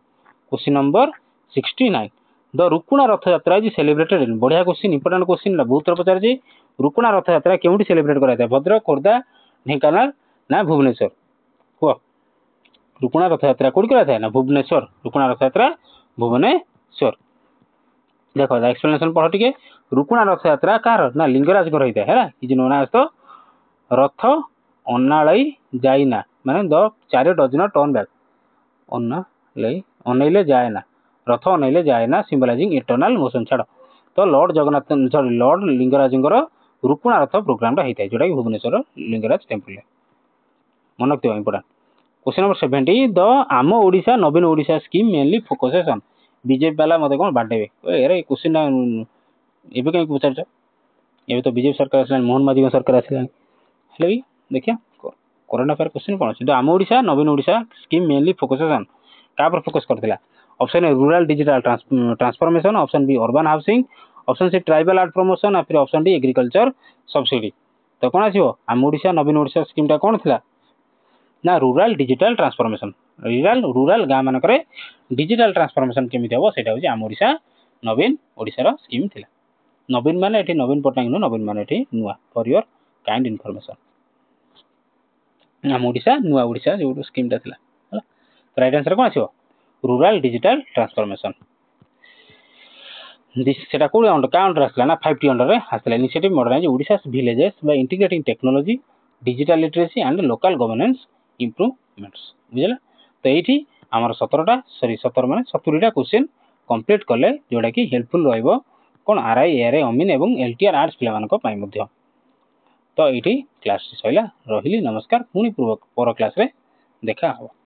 Question number 69 the Rukuna Rath Yatra is celebrated in. बढ़िया क्वेश्चन, इंपोर्टेंट क्वेश्चन बहुत थर पचार। रुकुणा रथ यात्रा केउठी सेलिब्रेट कराय थाए भद्रक, खोर्धा, ढेंकानाल ना भुवनेश्वर हुआ। रुकुणा रथ यात्रा कोठी कराय थाए ना भुवनेश्वर। रुकुणा रथ यात्रा भुवनेश्वर। देखो एक्सप्लेनेशन पढ़ टिके रुकुणा रथ यात्रा कार ना लिंगराज को रही है इज नोन एज द रथ अनाई जाइना माने द 4 डजन टर्न बैक अनैले जाए ना रथ अनैले जाए ना सिंबलाइजिंग इटर्नल मोशन छाड़। तो लॉर्ड जगन्नाथ लॉर्ड लिंगराज रुकुणा रथ प्रोग्राम होता है जोटा कि भुवनेश्वर लिंगराज टेम्पल मन रखिए important. Question number 70 the Ama Odisha नवीन Odisha scheme mainly focuses on. BJP वाला मत कौन बांटेबे अरे क्वेश्चन एवं कहीं पचार ये तो बीजेपी सरकार आसान मोहन माझी सरकार आसान भी देखिए करंट अफेयर क्वेश्चन कौन अच्छे आम ओडिशा नवीन Odisha scheme mainly focuses on क्या पर फोकस करथिला। Option A rural digital transformation, option B urban housing, option C tribal art promotion या फिर ऑप्शन डी एग्रीकल्चर सब्सिडी। तो कौन आसीबो आम ओडिशा नवीन ओडिशा स्कीम टा कौन थिला ना रूरल डिजिटल ट्रांसफॉर्मेशन। रूरल गाँ मानक डिजिटल ट्रांसफॉर्मेशन केमिति हबो सेटा होची आम ओडिशा नवीन ओडिशा रो स्कीम थिला। नवीन माने एठी नवीन पटनायक नु नवीन माने एठी नुआ फॉर योर काइंड इन्फॉर्मेशन। आम ओडिशा नुआ ओडिशा जो स्कीम टा थिला हला तो राइट आंसर कोन आसीबो रूरल डिजिटल ट्रांसफॉर्मेशन। दिस सेटा कोड अंडर का अंडर आसला ना 5T अंडर रे आसला initiative modernise Odisha villages by integrating technology digital literacy and local governance improvements बुझला। तो एठी हमर 17 माने 70टा क्वेश्चन कंप्लीट कले जोडा कि हेल्पफुल रहइबो कोन आरआई एआरआई अमीन एवं एलटीआर आर्ट्स पिला मानक पई मध्य। तो एठी क्लास सइला रहिली नमस्कार पुनी पूर्व पर क्लास रे देखा हो।